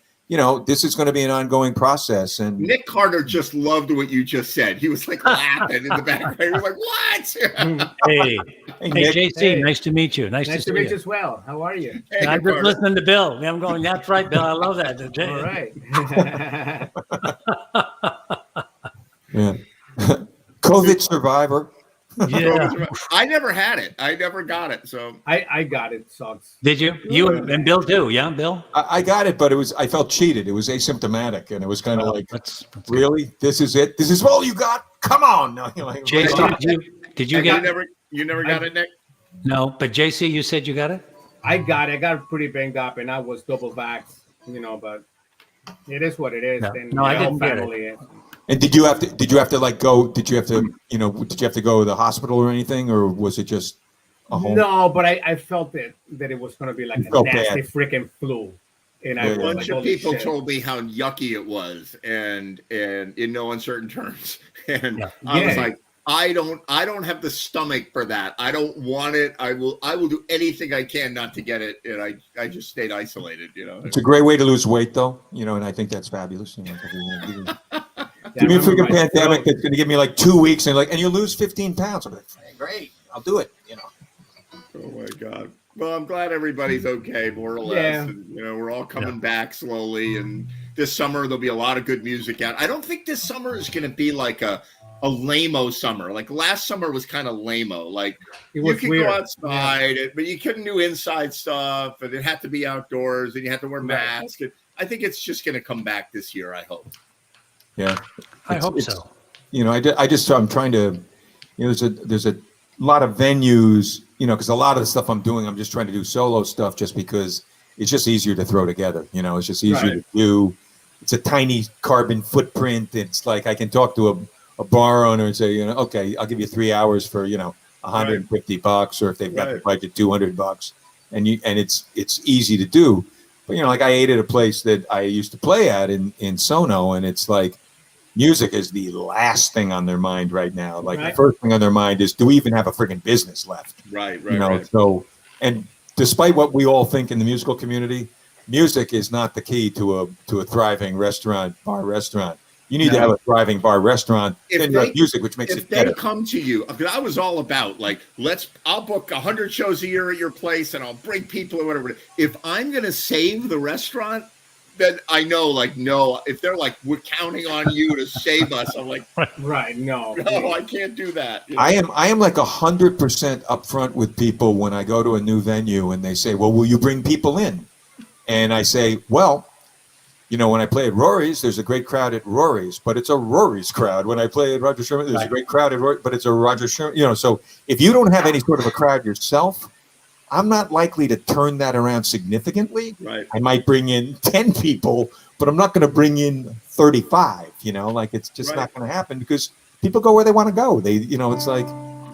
this is going to be an ongoing process. And Nick Carter just loved what you just said. He was like laughing in the background. He was like, "What?" Hey, Nick, JC, Hey. nice to meet you. Nice Nice to to see meet you you. as well. How are you? Hey, I'm Nick just Carter. listening to Bill. I'm going, that's right, Bill. I love that. All right. yeah. COVID survivor. Yeah. I never had it. I never got it. So I got it. Sucks. Did you? You and Bill too, yeah, Bill? I got it, but I felt cheated. It was asymptomatic, and it was kind of like, That's really? This is it? This is all you got? Come on! No, like, JC, did you you get never got it, Nick? No, but JC, you said you got it? I got pretty banged up, and I was double vaxxed, but it is what it is. No. And No, I the whole didn't get it. family is. And did you have to like go? Did you have to go to the hospital or anything, or was it just a home? No, but I felt that it was going to be like You a felt nasty bad. freaking flu. And I Yeah, was A yeah. like, bunch of holy people shit. told me how yucky it was, and in no uncertain terms. And Yeah. I was Yeah. like, I don't have the stomach for that. I don't want it. I will do anything I can not to get it. And I just stayed isolated, you know. It's a great way to lose weight, though. And I think that's fabulous. Yeah, Give me a I remember freaking my pandemic throat. that's going to give me like 2 weeks, and you lose 15 pounds. I'm like, great, I'll do it. Oh my God. Well, I'm glad everybody's okay, more or less. Yeah. And, we're all coming back slowly. And this summer there'll be a lot of good music out. I don't think this summer is going to be like a lame-o summer. Like last summer was kind of lame-o. Like It you was could weird. go outside, but you couldn't do inside stuff, and it had to be outdoors, and you had to wear Right. masks. And I think it's just going to come back this year. I hope. Yeah, I hope it's- so. I'm trying to. There's a lot of venues. Because a lot of the stuff I'm doing, I'm just trying to do solo stuff, just because it's just easier to throw together. It's just easier to do. It's a tiny carbon footprint. It's like I can talk to a bar owner and say, okay, I'll give you 3 hours for $150, or if they've got the budget, $200, and it's easy to do. But like I ate at a place that I used to play at in Sono, and it's like music is the last thing on their mind right now. Like the first thing on their mind is, do we even have a friggin' business left? Right. So, and despite what we all think in the musical community, music is not the key to a thriving bar restaurant. You need to have a thriving bar restaurant. Then you have music, which makes it If they better. come to you, because I was all about like, I'll book 100 shows a year at your place, and I'll bring people or whatever. If I'm going to save the restaurant, then I know, like, no, if they're like, we're counting on you to save us, I'm like, Right. No. no, I can't do that. I am like 100% upfront with people when I go to a new venue and they say, well, will you bring people in? And I say, well, when I play at Rory's, there's a great crowd at Rory's, but it's a Rory's crowd. When I play at Roger Sherman, there's a great crowd at Rory's, but it's a Roger Sherman. So if you don't have any sort of a crowd yourself, I'm not likely to turn that around significantly. Right. I might bring in 10 people, but I'm not going to bring in 35. Like it's just not going to happen, because people go where they want to go. It's like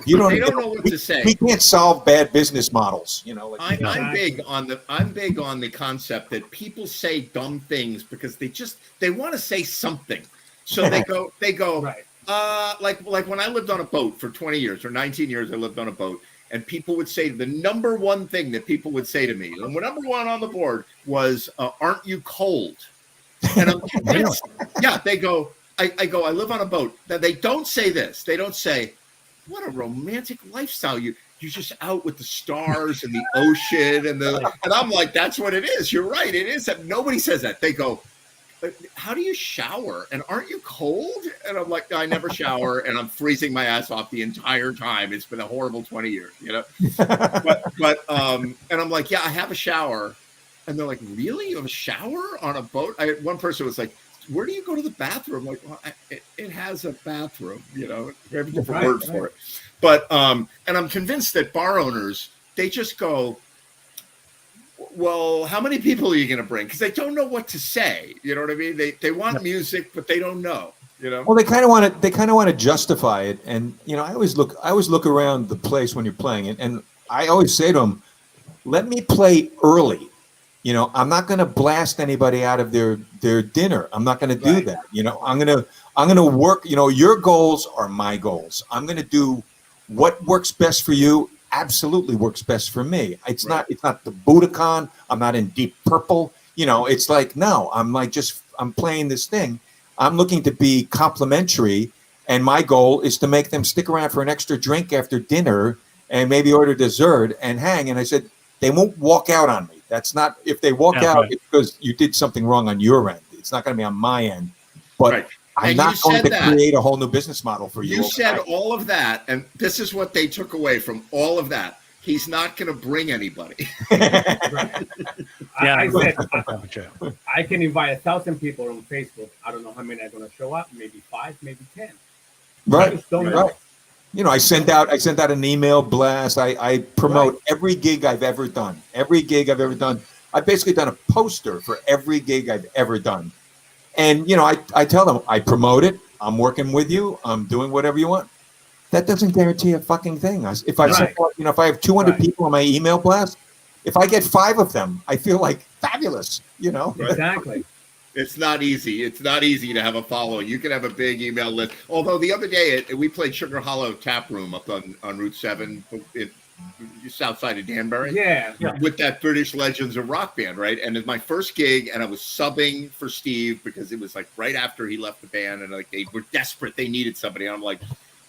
They don't know what to say. We can't solve bad business models. I'm big on the concept that people say dumb things because they want to say something. So they go Right. Like when I lived on a boat for 20 years or 19 years, I lived on a boat, and people would say the number one thing that people would say to me, and number one on the board was, aren't you cold? And I'm convinced, they go, I go, I live on a boat. Now, they don't say this. They don't say, what a romantic lifestyle. You're just out with the stars and the ocean and I'm like, that's what it is. You're right. It is. Nobody says that. They go, how do you shower? And aren't you cold? And I'm like, I never shower, and I'm freezing my ass off the entire time. It's been a horrible 20 years, but and I'm like, yeah, I have a shower. And they're like, really? You have a shower on a boat? One person was like, where do you go to the bathroom? Like, well, it has a bathroom, we have a different word for it. But, and I'm convinced that bar owners, they just go, well, how many people are you going to bring? Because they don't know what to say. You know what I mean? They want music, but they don't know. Well, they kind of want to justify it, and I always look around the place when you're playing it, and I always say to them, let me play early. I'm not going to blast anybody out of their dinner. I'm not going to do that. I'm going to work. Your goals are my goals. I'm going to do what works best for you. Absolutely works best for me. It's not the Budokan. I'm not in Deep Purple. It's like, no, I'm playing this thing. I'm looking to be complimentary, and my goal is to make them stick around for an extra drink after dinner and maybe order dessert and hang. And I said, they won't walk out on me. That's not, if they walk out, it's because you did something wrong on your end. It's not going to be on my end. But I'm not going to create a whole new business model for you. You said all of that, and this is what they took away from all of that. He's not going to bring anybody. Yeah, I said, I can invite 1,000 people on Facebook. I don't know how many are going to show up. Maybe 5, maybe 10. Right. I just don't know. I send out an email blast. I promote every gig I've ever done. Every gig I've ever done. I've basically done a poster for every gig I've ever done. And, I tell them, I promote it. I'm working with you. I'm doing whatever you want. that doesn't guarantee a fucking thing. If I Right. if I have 200 Right. people on my email blast, if I get 5 of them, I feel like fabulous. Exactly. It's not easy. It's not easy to have a following. You can have a big email list. Although the other day we played Sugar Hollow Tap Room up on Route 7, south side of Danbury. Yeah. With that British Legends of Rock band, right? And it's my first gig, and I was subbing for Steve because it was like right after he left the band, and like they were desperate, they needed somebody. And I'm like,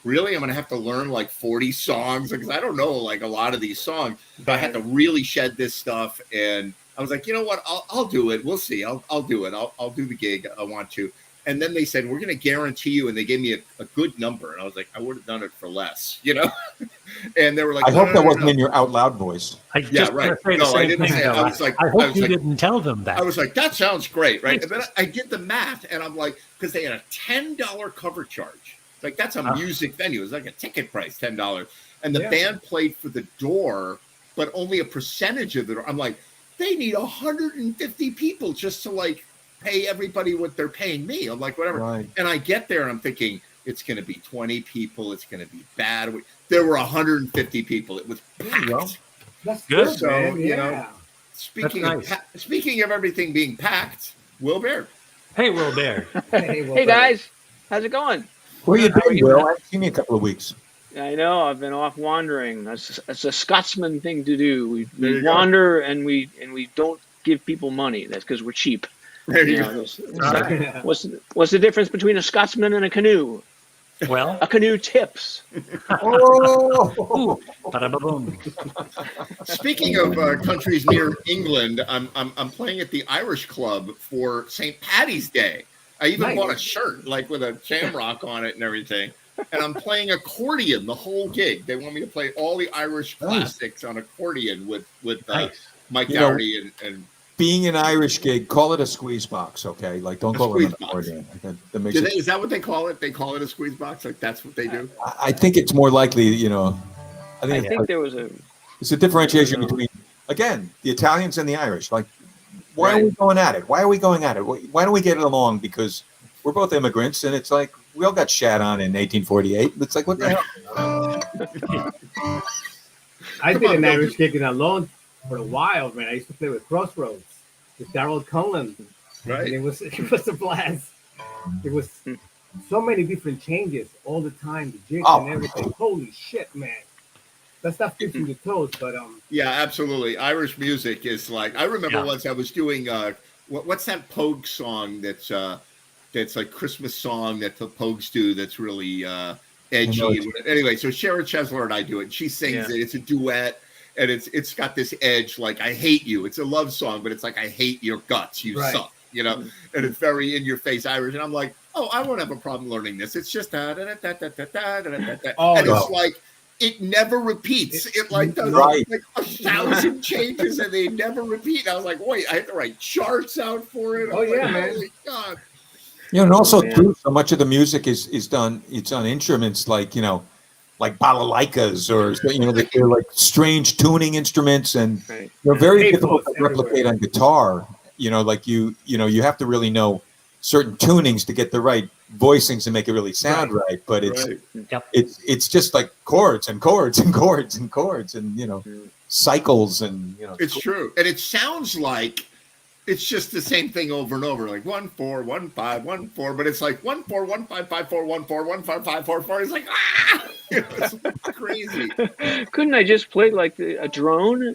really? I'm gonna have to learn like 40 songs because I don't know like a lot of these songs. So I had to really shed this stuff, and I was like, you know what? I'll do it. We'll see. I'll do it. I'll do the gig. I want to. And then they said, we're going to guarantee you. And they gave me a good number. And I was like, I would have done it for less, And they were like, I hope that wasn't in your out loud voice. Yeah, right. No, I didn't say it. I was like, I hope you didn't tell them that. I was like, that sounds great, right? And then I did the math, and I'm like, because they had a $10 cover charge. Like, that's a music venue. It's like a ticket price, $10. And the band played for the door, but only a percentage of the door. I'm like, they need 150 people just to like pay everybody what they're paying me. I'm like, whatever. Right. And I get there and I'm thinking, it's going to be 20 people. It's going to be bad. There were 150 people. It was packed. That's Good. good. So, Man. you Yeah. know, speaking of everything being packed, Will Baird. Hey, Will Baird. Hey, guys, how's it going? Where you How are been, you, Will? man? I haven't seen you in a couple of weeks. I know I've been off wandering. That's a Scotsman thing to do. There We you go. wander and we don't give people money. That's because we're cheap. There you You go. know, what's the difference between a Scotsman and a canoe? Well, A canoe tips. Oh, ooh, ba-da-ba-boom. Speaking of countries near England, I'm playing at the Irish Club for St. Paddy's Day. I even Nice. bought a shirt like with a shamrock on it and everything. And I'm playing accordion the whole gig. They want me to play all the Irish classics on accordion with Nice. Mike You know, Dougherty and being an Irish gig, call it a squeeze box, okay? Like, don't A call it squeeze an box. accordion. That makes it, is that what they call it? They call it a squeeze box? Like that's what they do? I think it's more likely, I I think, think there was a it's a differentiation No. between, again, the Italians and the Irish. Like, why are we going at it? Why are we going at it? Why don't we get along? Because we're both immigrants, and it's like we all got shat on in 1848. It's like, what the hell? I Come did on, an Bill. Irish gig in Alone for a while, man. I used to play with Crossroads with Daryl Cullen. And Right. it was a blast. It was so many different changes all the time, the jigs Oh. and everything. Holy shit, man. That stuff gets you your toes, but Yeah, absolutely. Irish music is like I remember Yeah. once I was doing what's that Pogue song that's like Christmas song that the Pogues do that's really edgy. I know Anyway, so Sharon Chesler and I do it. And she sings Yeah. it. It's a duet, and it's got this edge like I hate you. It's a love song, but it's like I hate your guts. You Right. suck. And it's very in your face Irish. And I'm like, oh, I won't have a problem learning this. It's just da da da da da da da da da da. Oh, And no. it's like it never repeats. It like does Right. like 1,000 changes and they never repeat. I was like, wait, I have to write charts out for it. Oh, I'm yeah, like, man. holy God. And also man. too, so much of the music is done. It's on instruments like like balalaikas or they're like strange tuning instruments, and right. they're very Hey, difficult to folks replicate everywhere. on guitar. Like you have to really know certain tunings to get the right voicings and make it really sound right. But it's Right. it's just like chords and chords and chords and chords and cycles and It's true. And it sounds like it's just the same thing over and over, like 1 4 1 5 1 4, but it's like 1 4 1 5 5 4 1 4 1 5 5 4 4. It's like it's crazy. Couldn't I just play like a drone, of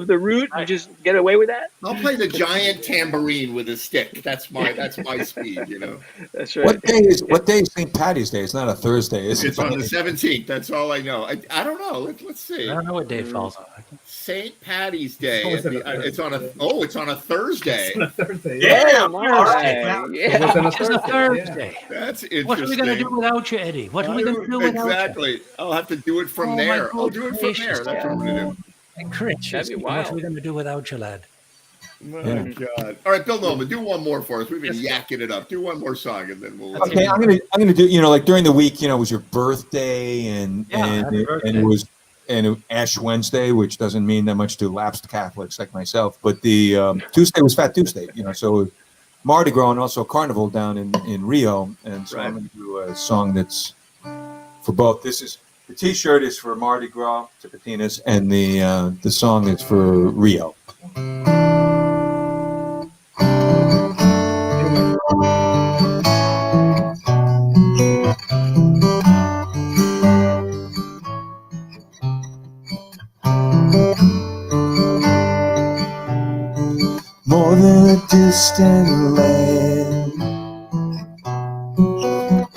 the root and just get away with that? I'll play the giant tambourine with a stick. That's my speed. That's right. What day is St. Patty's Day? It's not a Thursday, is it? It's on the 17th. That's all I know. I don't know. Let's see. I don't know what day it falls on. St. Patty's Day. Oh, it's on a It's on a Thursday. on a Thursday. Yeah. Oh, all right. my. It was Yeah. on a It's a Thursday. Thursday. That's interesting. What are we going to do without you, Eddie? What are we going to do without Exactly. I'll have to do it from Oh, my there. I'll do it from gracious. there. That's what I'm going to do. you? Chris, That'd be what are wild. we going to do without you, lad? My Yeah. God. All right, Bill Nolan, do one more for us. We've been yakking it up. Do one more song and then we'll. Okay, I'm gonna do like during the week. It was your birthday and Yeah, happy birthday. and it was Ash Wednesday, which doesn't mean that much to lapsed Catholics like myself. But the Tuesday was Fat Tuesday. So Mardi Gras and also Carnival down in Rio, and so I'm gonna do a song that's for both. The T-shirt is for Mardi Gras, Tipitinas, and the song is for Rio. More than a distant land,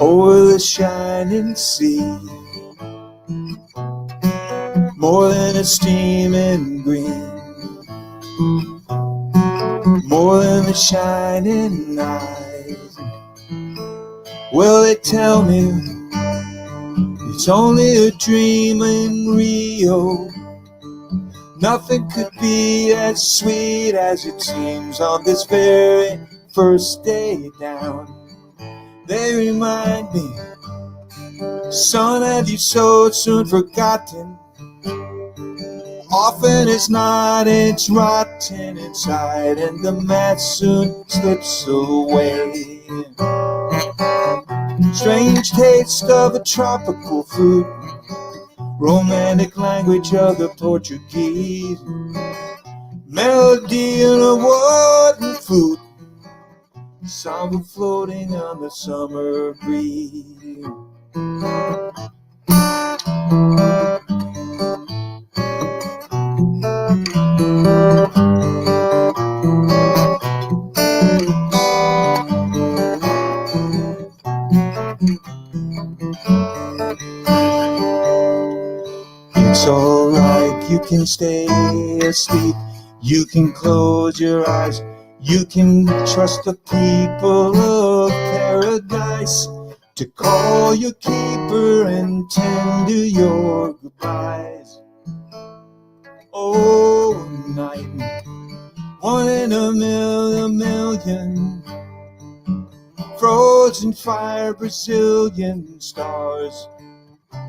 over the shining sea, more than a steaming green, more than the shining eyes. Well, they tell me it's only a dream in Rio. Nothing could be as sweet as it seems on this very first day down. They remind me, son, have you so soon forgotten? Often it's not, it's rotten inside, and the mask soon slips away. Strange taste of a tropical fruit, romantic language of the Portuguese, melody in a wooden flute, samba floating on the summer breeze. It's alright, you can stay asleep, you can close your eyes, you can trust the people of paradise to call your keeper and tender your goodbyes. Oh, night, one in a million, frozen fire, Brazilian stars.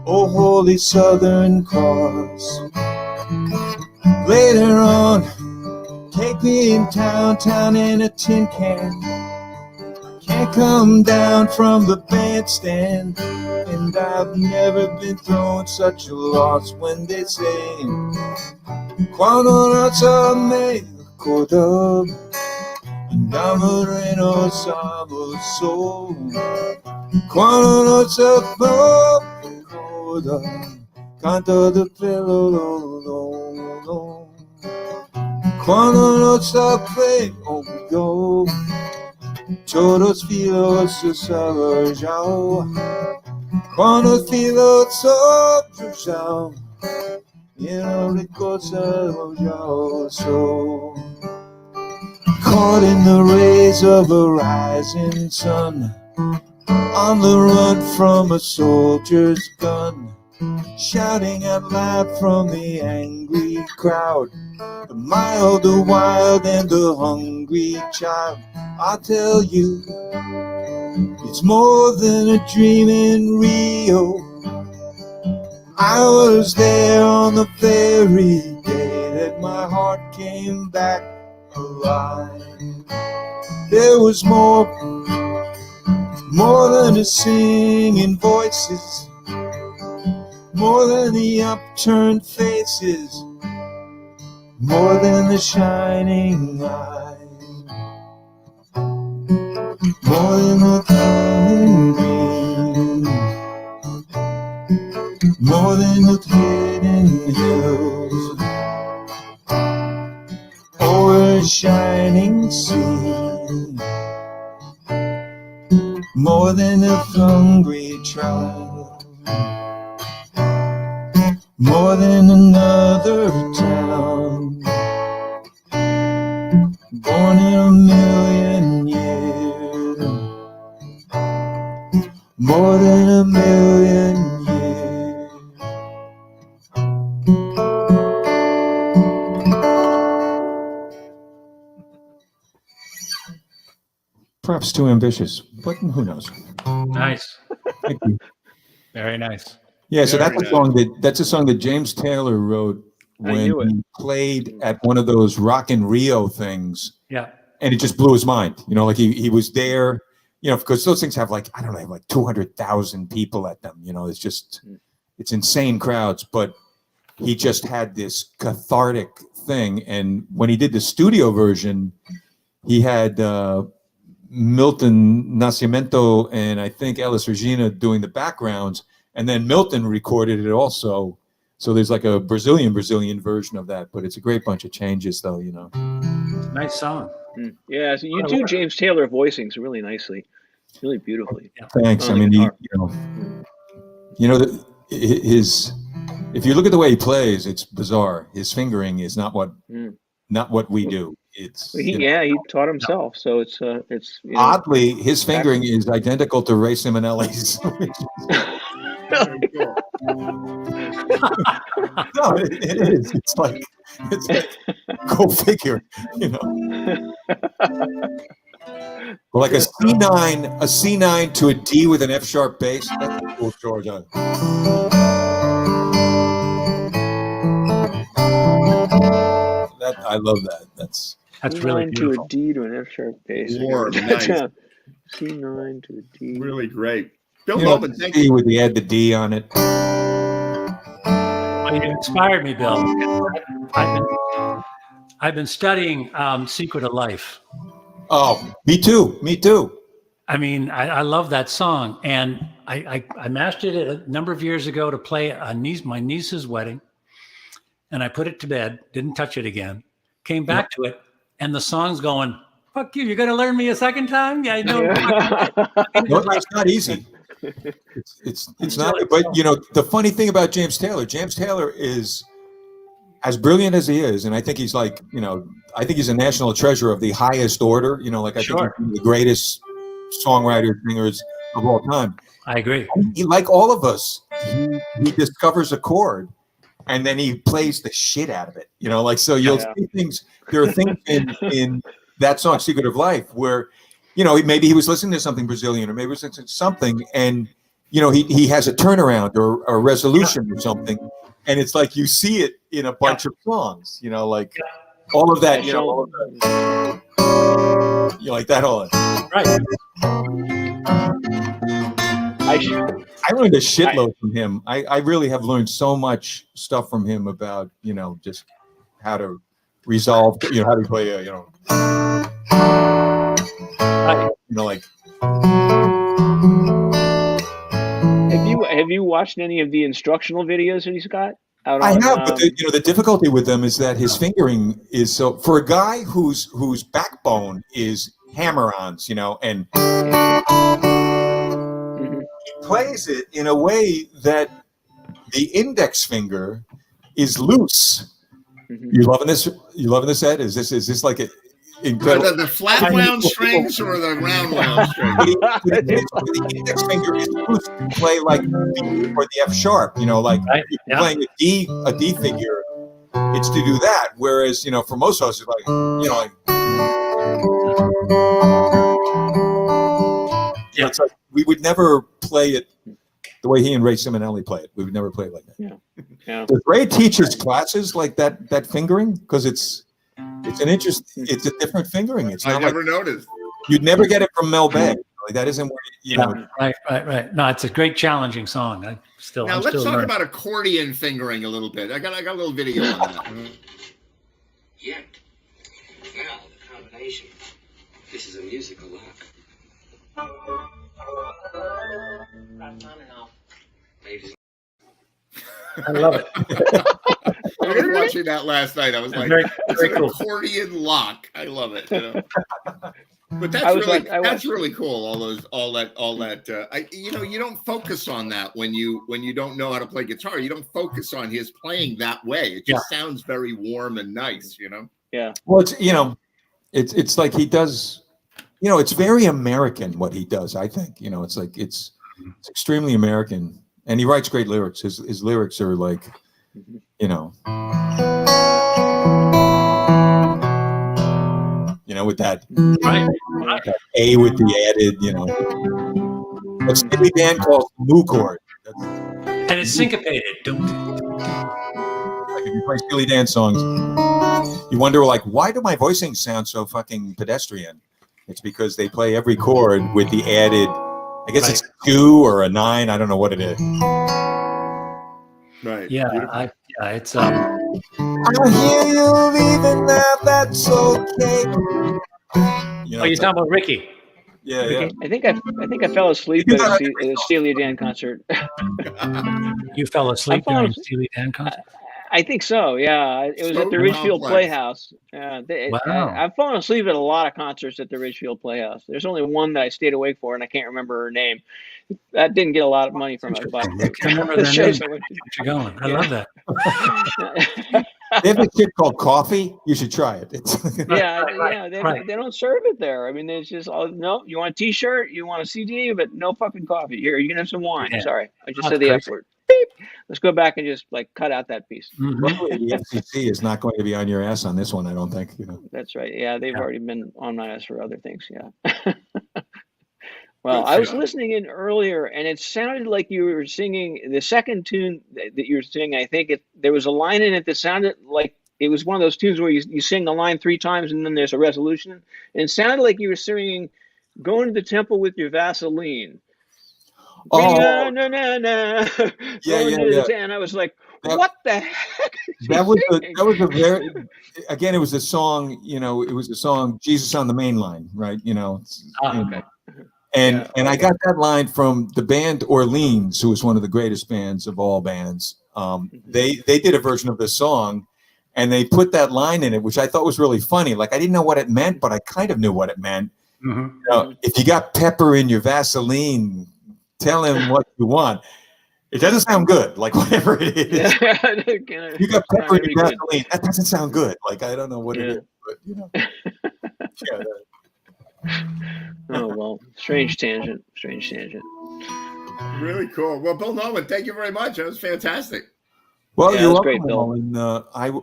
Oh, Holy Southern Cross. Later on, take me in town in a tin can. Can't come down from the bandstand, and I've never been thrown such a loss when they say, Quando non so me accordo, andammo no siamo soli. Quando non so me accordo, canto de pelo. Quando non saprei onde go, todos filos se salvajão. Quando os filos salvajão, you know the cosa so. Caught in the rays of a rising sun, on the run from a soldier's gun, shouting out loud from the angry crowd, the mild, the wild, and the hungry child. I tell you, it's more than a dream in Rio. I was there on the very day that my heart came back alive. There was more than the singing voices, more than the upturned faces, more than the shining eyes, more than the coming rain, more than the hidden hills, or a shining sea, more than a hungry trial, more than another town, born in a million years, more than a million years. Perhaps too ambitious, but who knows? Nice. Thank you. Very nice. Yeah, so Very that's a song that James Taylor wrote when knew it. he played at one of those Rock in Rio things, Yeah. and it just blew his mind. You know, like he was there because those things have like, I don't know, like 200,000 people at them. It's insane crowds. But he just had this cathartic thing. And when he did the studio version, he had Milton Nascimento and I think Elis Regina doing the backgrounds. And then Milton recorded it also. So there's like a Brazilian version of that. But it's a great bunch of changes, though, Nice song. Yeah, so you do James Taylor voicings really nicely, really beautifully. Thanks. I mean, his. If you look at the way he plays, it's bizarre. His fingering is not what we do. It's he taught himself, so it's oddly his fingering is identical to Ray Simonelli's. No, it is. It's like go figure, Well, like a C9 to a D with an F sharp bass. That's a cool George. I love that. That's really beautiful. To a D to an F sharp bass. Lord, nice. C9 to a D. Really great. Bill Loman, thank you. With add the D on it. Well, you inspired me, Bill. I've been studying Secret of Life. Oh, me too. I mean, I love that song, and I mastered it a number of years ago to play my niece's wedding, and I put it to bed, didn't touch it again, came back to it, and the song's going, fuck you, you're going to learn me a second time? Yeah, I know. No, it's not easy. It's not, but the funny thing about James Taylor is as brilliant as he is, and I think he's like, I think he's a national treasure of the highest order. I think he's one of the greatest songwriters, singers of all time. I agree. He, like all of us, he discovers a chord and then he plays the shit out of it. So you'll see things. There are things in that song, Secret of Life, where maybe he was listening to something Brazilian, or maybe he was listening to something, and he has a turnaround or a resolution or something, and it's like you see it in a bunch of songs. Like all of that. All of that. You like that all? Right. I learned a shitload from him. I really have learned so much stuff from him about just how to resolve. How to play Have you watched any of the instructional videos that he's got out? I have, but the difficulty with them is that his fingering is so. For a guy whose backbone is hammer-ons, and he plays it in a way that the index finger is loose. You loving this? Ed? Is this like a? The flat wound strings or the round wound strings? The index finger is loose to play like B or the F sharp. Playing a D figure, it's to do that. Whereas for most of us, it's like it's like we would never play it the way he and Ray Simonelli play it. We would never play it like that. Yeah. Does Ray teach his classes like that fingering? Because it's a different fingering. It's not. I never noticed. You'd never get it from Mel Bay. Like that isn't where Right. No, it's a great challenging song. Let's talk about accordion fingering a little bit. I got a little video on that. Yeah. Now the combination. This is a musical lock. Ladies. I love it. I was watching that last night. I was like, it's an accordion lock. I love it. But that's really cool. All that. You don't focus on that when you don't know how to play guitar. You don't focus on his playing that way. It just sounds very warm and nice. Yeah. Well, it's like he does. It's very American what he does. I think it's like it's extremely American, and he writes great lyrics. His lyrics are like, with that, that A with the added, what Steely Dan calls the moo chord. And it's syncopated. Like if you play Steely Dan songs, you wonder, like, why do my voicing sound so fucking pedestrian? It's because they play every chord with the added, I guess Right. it's a 2 or a 9. I don't know what it is. Right. Yeah, Beautiful. it's I hear you leaving now, that's okay. You Oh, know, you're it's talking like, about Ricky. yeah. I think I fell asleep at a Steely Dan concert. You fell asleep fallen during asleep. Steely Dan concert. I think so. Yeah, it was at the So Ridgefield complex. Playhouse. Wow. I've fallen asleep at a lot of concerts at the Ridgefield Playhouse. There's only one that I stayed awake for, and I can't remember her name. That didn't get a lot of money from it, but You can remember the their shows name. I went Keep you going. I Yeah. love that. to. They have a shit called coffee. You should try it. It's They don't serve it there. I mean, it's just no. You want a T-shirt, you want a CD, but no fucking coffee. Here, you can have some wine. Yeah. Sorry, I just That's said the F crazy. word. Beep. Let's go back and just like cut out that piece. Mhm. Luckily, the FCC is not going to be on your ass on this one, I don't think. That's right. Yeah, they've Yeah. already been on my ass for other things. Yeah. Well, Good I was stuff. listening in earlier, and it sounded like you were singing the second tune that you were singing. I think there was a line in it that sounded like it was one of those tunes where you sing the line 3 times and then there's a resolution. And it sounded like you were singing "Going to the Temple with Your Vaseline." Oh. Na, na, na, na. Going to the- And I was like, That- what the heck? is That he was singing? a very, again, it was a song, it was a song, Jesus on the Main Line, right? Okay. And Yeah. and I got that line from the band Orleans, who was one of the greatest bands of all bands. They did a version of this song, and they put that line in it, which I thought was really funny. Like, I didn't know what it meant, but I kind of knew what it meant. Mhm. If you got pepper in your Vaseline, tell him what you want. It doesn't sound good, like whatever it is. You got pepper in your Vaseline. That doesn't sound good. Like, I don't know what it is, but yeah, Oh, well, strange tangent. Really cool. Well, Bill Nolan, thank you very much. That was fantastic. Well, Yeah, you're that's welcome, great, Bill. and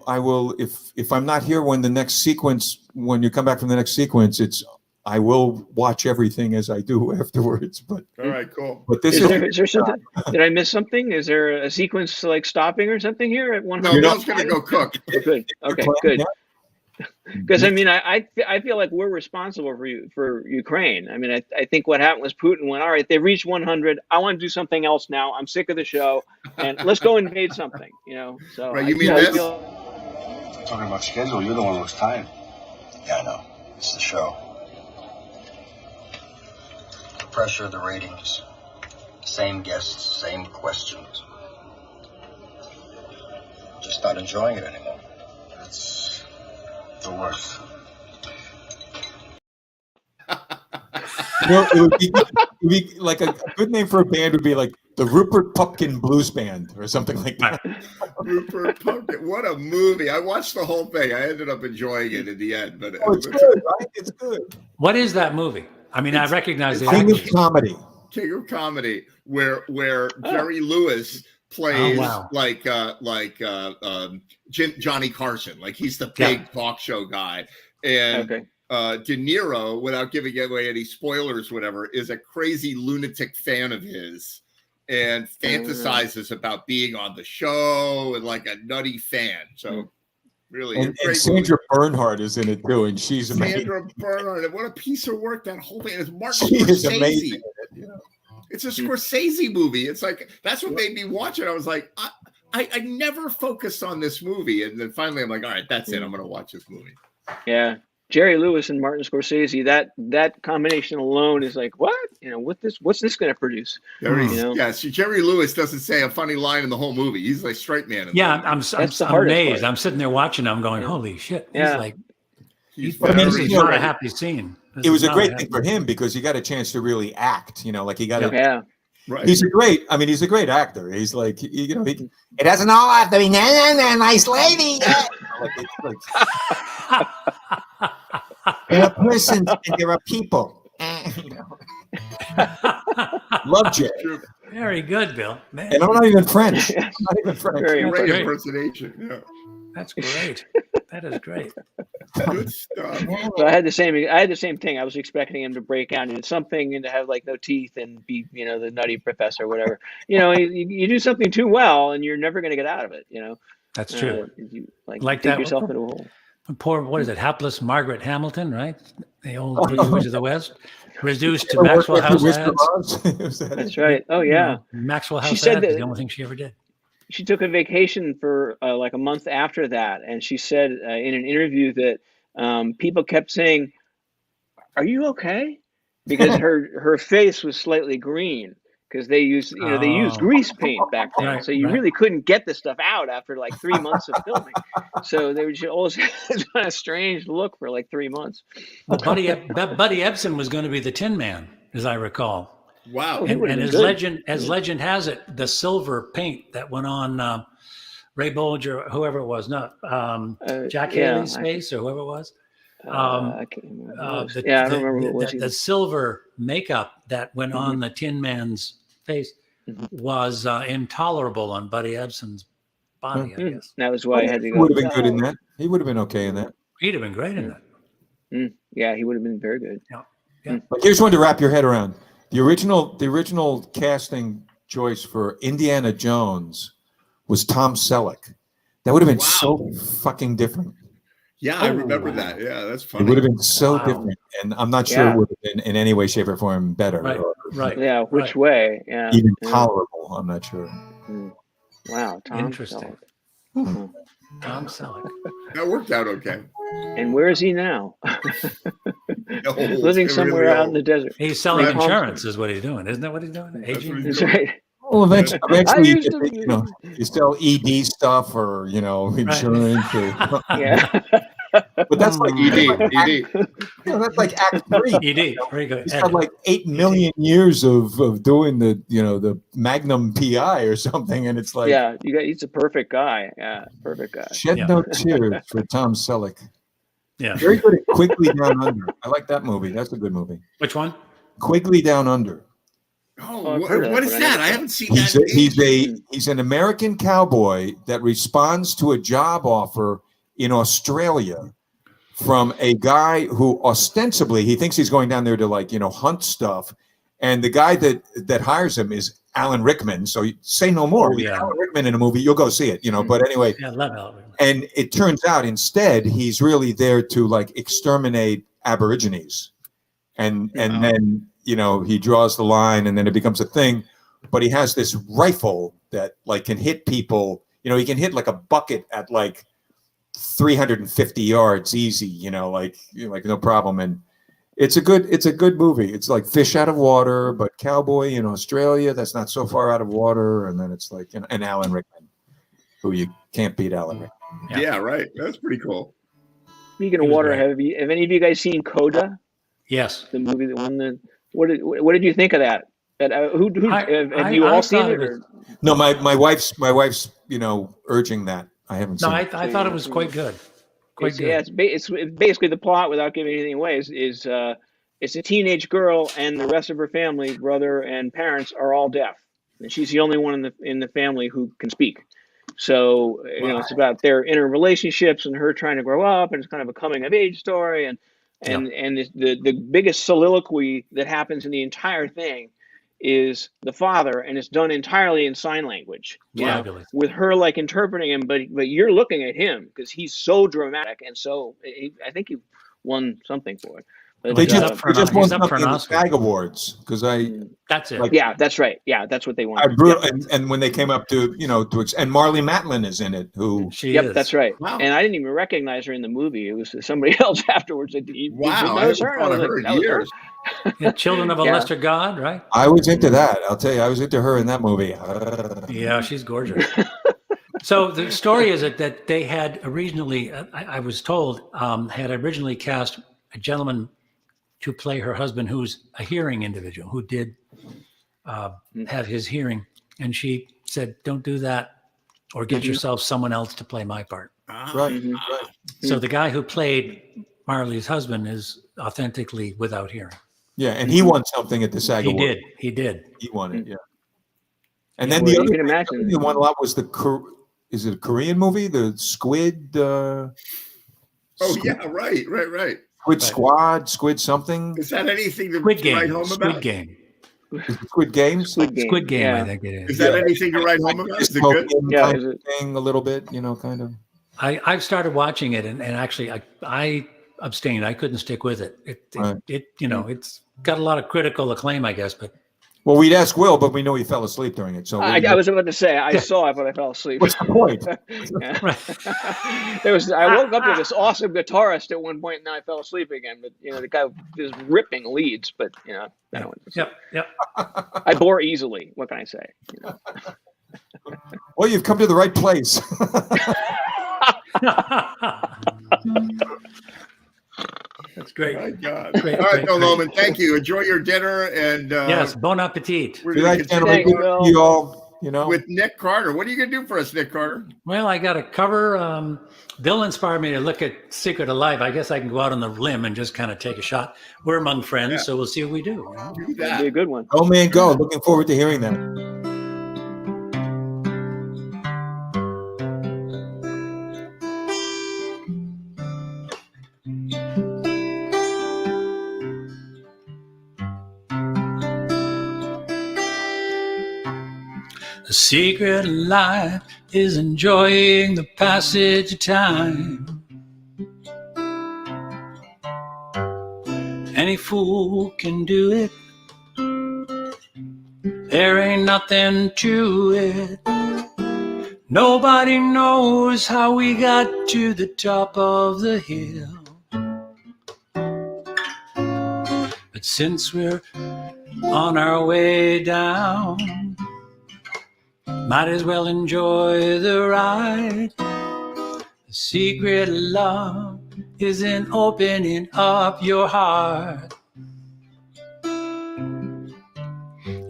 I will, if I'm not here when you come back from the next sequence, I will watch everything as I do afterwards. But All right, cool. this Is there something? Did I miss something? Is there a sequence like stopping or something here at one? No, Bill's going to go cook. Good. Okay, good. Because I mean, I feel like we're responsible for Ukraine. I mean, I think what happened was Putin went, all right, they reached 100. I want to do something else now. I'm sick of the show, and let's go invade something. So Right, you mean this? Talking about schedule, you're the one who looks tired. Yeah, I know. It's the show. The pressure, the ratings, same guests, same questions. Just not enjoying it anymore. That's the worst. it would be like a good name for a band would be like the Rupert Pupkin Blues Band or something like that. Rupert Pumpkin. What a movie. I watched the whole thing. I ended up enjoying it in the end. But It's good, right? It's good. What is that movie? I mean, I recognize the King of actors. comedy. King of Comedy, where Jerry Lewis plays wow. Johnny Carson. Like, he's the big talk show guy. And Okay. De Niro, without giving away any spoilers, whatever, is a crazy lunatic fan of his and fantasizes about being on the show and like a nutty fan. So really, And great Sandra Bernhard is in it too, and she's movie. amazing. Sandra Bernhard, what a piece of work that whole thing is. Martin She is Scorsese. amazing. It's a Scorsese movie. It's like, that's what made me watch it. I was like, I never focused on this movie. And then finally I'm like, all right, that's it. I'm going to watch this movie. Yeah. Jerry Lewis and Martin Scorsese, that combination alone is like, what? What's this going to produce? See, Jerry Lewis doesn't say a funny line in the whole movie. He's like straight man. Yeah, I'm the hardest amazed. part. I'm sitting there watching. I'm going, holy shit. Yeah. He's like, He's this very is not a straight. happy scene. This It was is a not great happy thing for him because he got a chance to really act. Like he got to. Yeah. Right. He's a great actor. He's like, it doesn't all have to be nice lady. There are persons and there are people. Love Jay. Very good, Bill. Man, And I'm not even French. I'm not even French. Very Great great. impersonation. Yeah. that's great. That is great. Good stuff. So I had the same thing. I was expecting him to break out into something and to have like no teeth and be, the nutty professor or whatever. You do something too well and you're never going to get out of it. That's true. You Like dig that- yourself into a hole. Poor, what is it? Hapless Margaret Hamilton, right? the old Wizard of the West, reduced to Maxwell House ads. That's right. Oh yeah. Maxwell She House said ads is that- the only thing she ever did. She took a vacation for like a month after that, and she said in an interview that people kept saying, "Are you okay?" Because her face was slightly green because they used they used grease paint back then, Right, so you right. really couldn't get the stuff out after like 3 months of filming. So they would always have a strange look for like 3 months. Well, Buddy Ebsen was going to be the Tin Man, as I recall. Wow. Oh, he And, would've and been as good. legend has it, the silver paint that went on Ray Bolger, whoever it was, not Jack yeah, Haley's face or whoever it was. I can't remember who it was. The, Yeah, I the- don't remember what it was the either. silver makeup that went on the Tin Man's face was intolerable on Buddy Ebsen's body, I guess. That was why I had to He go. would have been good in "No." that. He would have been okay in that. He'd have been great in that. Yeah, he would have been very good. But here's one to wrap your head around. The original casting choice for Indiana Jones was Tom Selleck. That would have been so fucking different. Yeah, I remember that. Yeah, that's It funny. would have been so Wow. different, and I'm not sure Yeah. it would have been in any way, shape, or form better, Right, or right. Yeah, which right. way? Yeah. even yeah. tolerable. I'm not sure. Wow, Tom Interesting. Selleck. Tom Selleck. That worked out okay. And where is he now? Old, Living somewhere really out in the old. desert. He's selling Right. insurance, is what he's doing. Isn't that what he's doing? Aging? what That's right. Well, eventually used to you know, you sell ED stuff or insurance, or, Yeah. but that's like ED. that's like Act 3. ED. Very good. He's got like 8 million years of doing the Magnum PI or something, and it's like Yeah, he's a perfect guy. Yeah, perfect guy. shed Yeah. no tears for Tom Selleck. Yeah. Very good at Quigley Down Under. I like that movie. That's a good movie. Which one? Quigley Down Under. Oh, I've heard of what that, is but I that? never I saw haven't seen He's that. he's an American cowboy that responds to a job offer in Australia from a guy who ostensibly he thinks he's going down there to hunt stuff, and the guy that hires him is Alan Rickman. So say no more. Oh, yeah. Alan Rickman in a movie, you'll go see it. But anyway, Yeah, love Elvis. and it turns out instead he's really there to exterminate Aborigines, and then he draws the line, and then it becomes a thing. But he has this rifle that can hit people. He can hit like a bucket at 350 yards easy. No problem. And it's a good movie. It's like Fish Out of Water, but cowboy in Australia. That's not so far out of water. And then it's and Alan Rickman, who you can't beat Alan Rickman. Yeah, right. That's pretty cool. Speaking of He was water, great. have any of you guys seen Coda? Yes. The movie that won the. What did you think of that? Have you all seen thought it? it Or? No, my wife's urging that. I haven't No, seen I it. thought it was quite good. Quite good. Yeah, it's basically the plot, without giving anything away, is it's a teenage girl and the rest of her family, brother and parents, are all deaf, and she's the only one in the family who can speak. So it's about their inner relationships and her trying to grow up, and it's kind of a coming of age story, and the biggest soliloquy that happens in the entire thing is the father, and it's done entirely in sign language. Fabulous. With her interpreting him, but you're looking at him because he's so dramatic, and so I think he won something for it. But, They He's just, up for they just an- won he's up for something an in the Oscar. SAG Awards because That's it. yeah, that's right. Yeah, that's what they I wanted. and when they came up to and Marley Matlin is in it, who She Yep, is. that's right. Wow. And I didn't even recognize her in the movie. It was somebody else afterwards. That Wow, I that was haven't her. thought I of was her like, in that was her. years. Yeah, Children of a Yeah. Lesser God, right? I was into that. I'll tell you, I was into her in that movie. Yeah, she's gorgeous. So the story is that they had originally, I was told, had originally cast a gentleman to play her husband, who's a hearing individual, who did have his hearing, and she said, "Don't do that, or get yourself someone else to play my part." Right. Mhm. right. So the guy who played Marley's husband is authentically without hearing. Yeah, and he won something at the SAG He Awards. did. He did. He won it. Yeah. And Yeah, then well, the you other can thing imagine. he won a lot was is it a Korean movie? The Squid. Oh, Squid, yeah, right. Squid Squad, Squid something. Is that anything to Squid write Game. home Squid about? Game. Is it Squid Games? Squid Game. Squid Game, Yeah. I think it is. Is that Yeah. anything to write home about? Is it good? Dystopian Yeah, kind is of it- thing a little bit, kind of. I've started watching it, and actually, abstained. I couldn't stick with it. Right. It's got a lot of critical acclaim, I guess, but Well, we'd ask Will, but we know he fell asleep during it. So I was about to say I saw it, but I fell asleep. what's the point? Yeah. right. I woke up to this awesome guitarist at one point, and then I fell asleep again. But the guy was ripping leads. But then I went to sleep. Yep. I bore easily. What can I say? Well, you've come to the right place. That's great. My God. Great, All right, great, Bill great. Loman, thank you. Enjoy your dinner. And Yes, bon appetit. we're Good going night, to gentlemen. Thank you, Good Bill. to you all. with Nick Carter. What are you going to do for us, Nick Carter? Well, I got a cover. Bill inspired me to look at Secret of Life. I guess I can go out on the limb and just kind of take a shot. We're among friends, Yeah. so we'll see what we do. Do That'd be a that. good one. Oh man, go! Looking forward to hearing that. The secret of life is enjoying the passage of time. Any fool can do it. There ain't nothing to it. Nobody knows how we got to the top of the hill. But since we're on our way down, might as well enjoy the ride. The secret of love is in opening up your heart.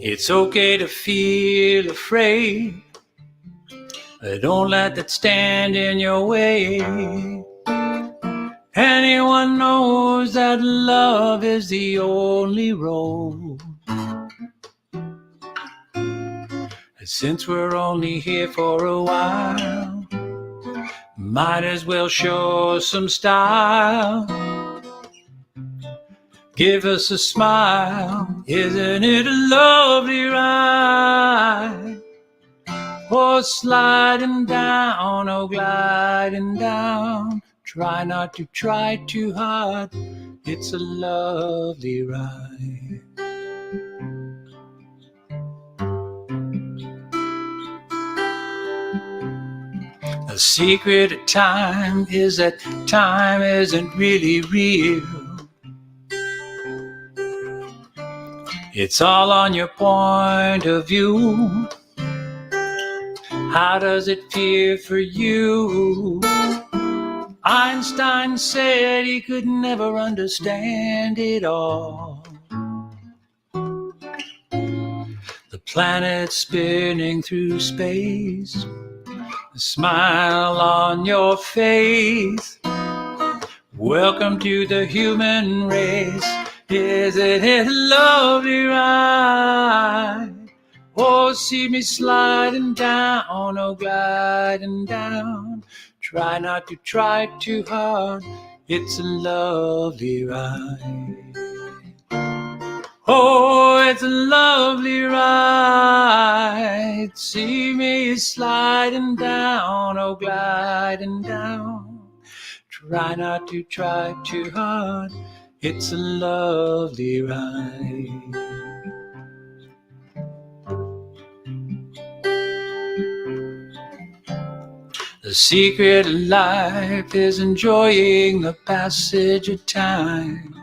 It's okay to feel afraid, but don't let that stand in your way. Anyone knows that love is the only road. Since we're only here for a while, might as well show some style. Give us a smile, isn't it a lovely ride? Oh, sliding down, oh, gliding down. Try not to try too hard, it's a lovely ride. The secret of time is that time isn't really real. It's all on your point of view. How does it feel for you? Einstein said he could never understand it all. The planet spinning through space, a smile on your face. Welcome to the human race. Isn't it a lovely ride? Oh, see me sliding down, oh, gliding down. Try not to try too hard, it's a lovely ride. Oh, it's a lovely ride. See me sliding down, oh, gliding down. Try not to try too hard, it's a lovely ride. The secret of life is enjoying the passage of time.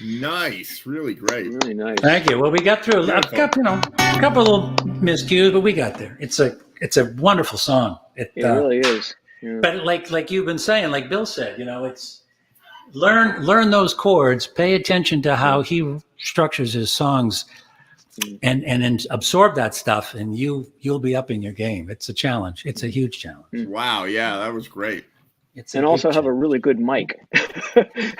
Nice. Really great. Really nice. Thank you. Well, we got through. I've got a couple of little miscues, but we got there. It's a wonderful song. It really is. Yeah. But like you've been saying, like Bill said, it's learn those chords. Pay attention to how he structures his songs, and then absorb that stuff, and you'll be up in your game. It's a challenge. It's a huge challenge. Wow. Yeah, that was great. And also have a really good mic.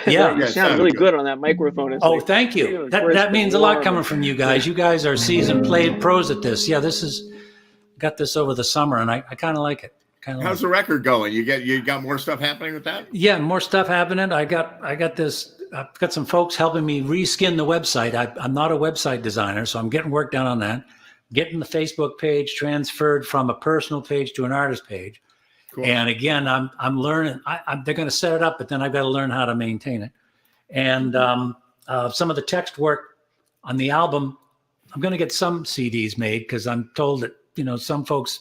Yeah. You sound really good on that microphone. It's Thank you. That means a lot coming from you guys. You guys are seasoned, played pros at this. Yeah, got this over the summer, and I kind of like it. How's the record going? You got more stuff happening with that? Yeah, more stuff happening. I got this I've got some folks helping me reskin the website. I'm not a website designer, so I'm getting work done on that. Getting the Facebook page transferred from a personal page to an artist page. Cool. And again, I'm learning. They're going to set it up, but then I've got to learn how to maintain it. And some of the text work on the album, I'm going to get some CDs made because I'm told that, some folks,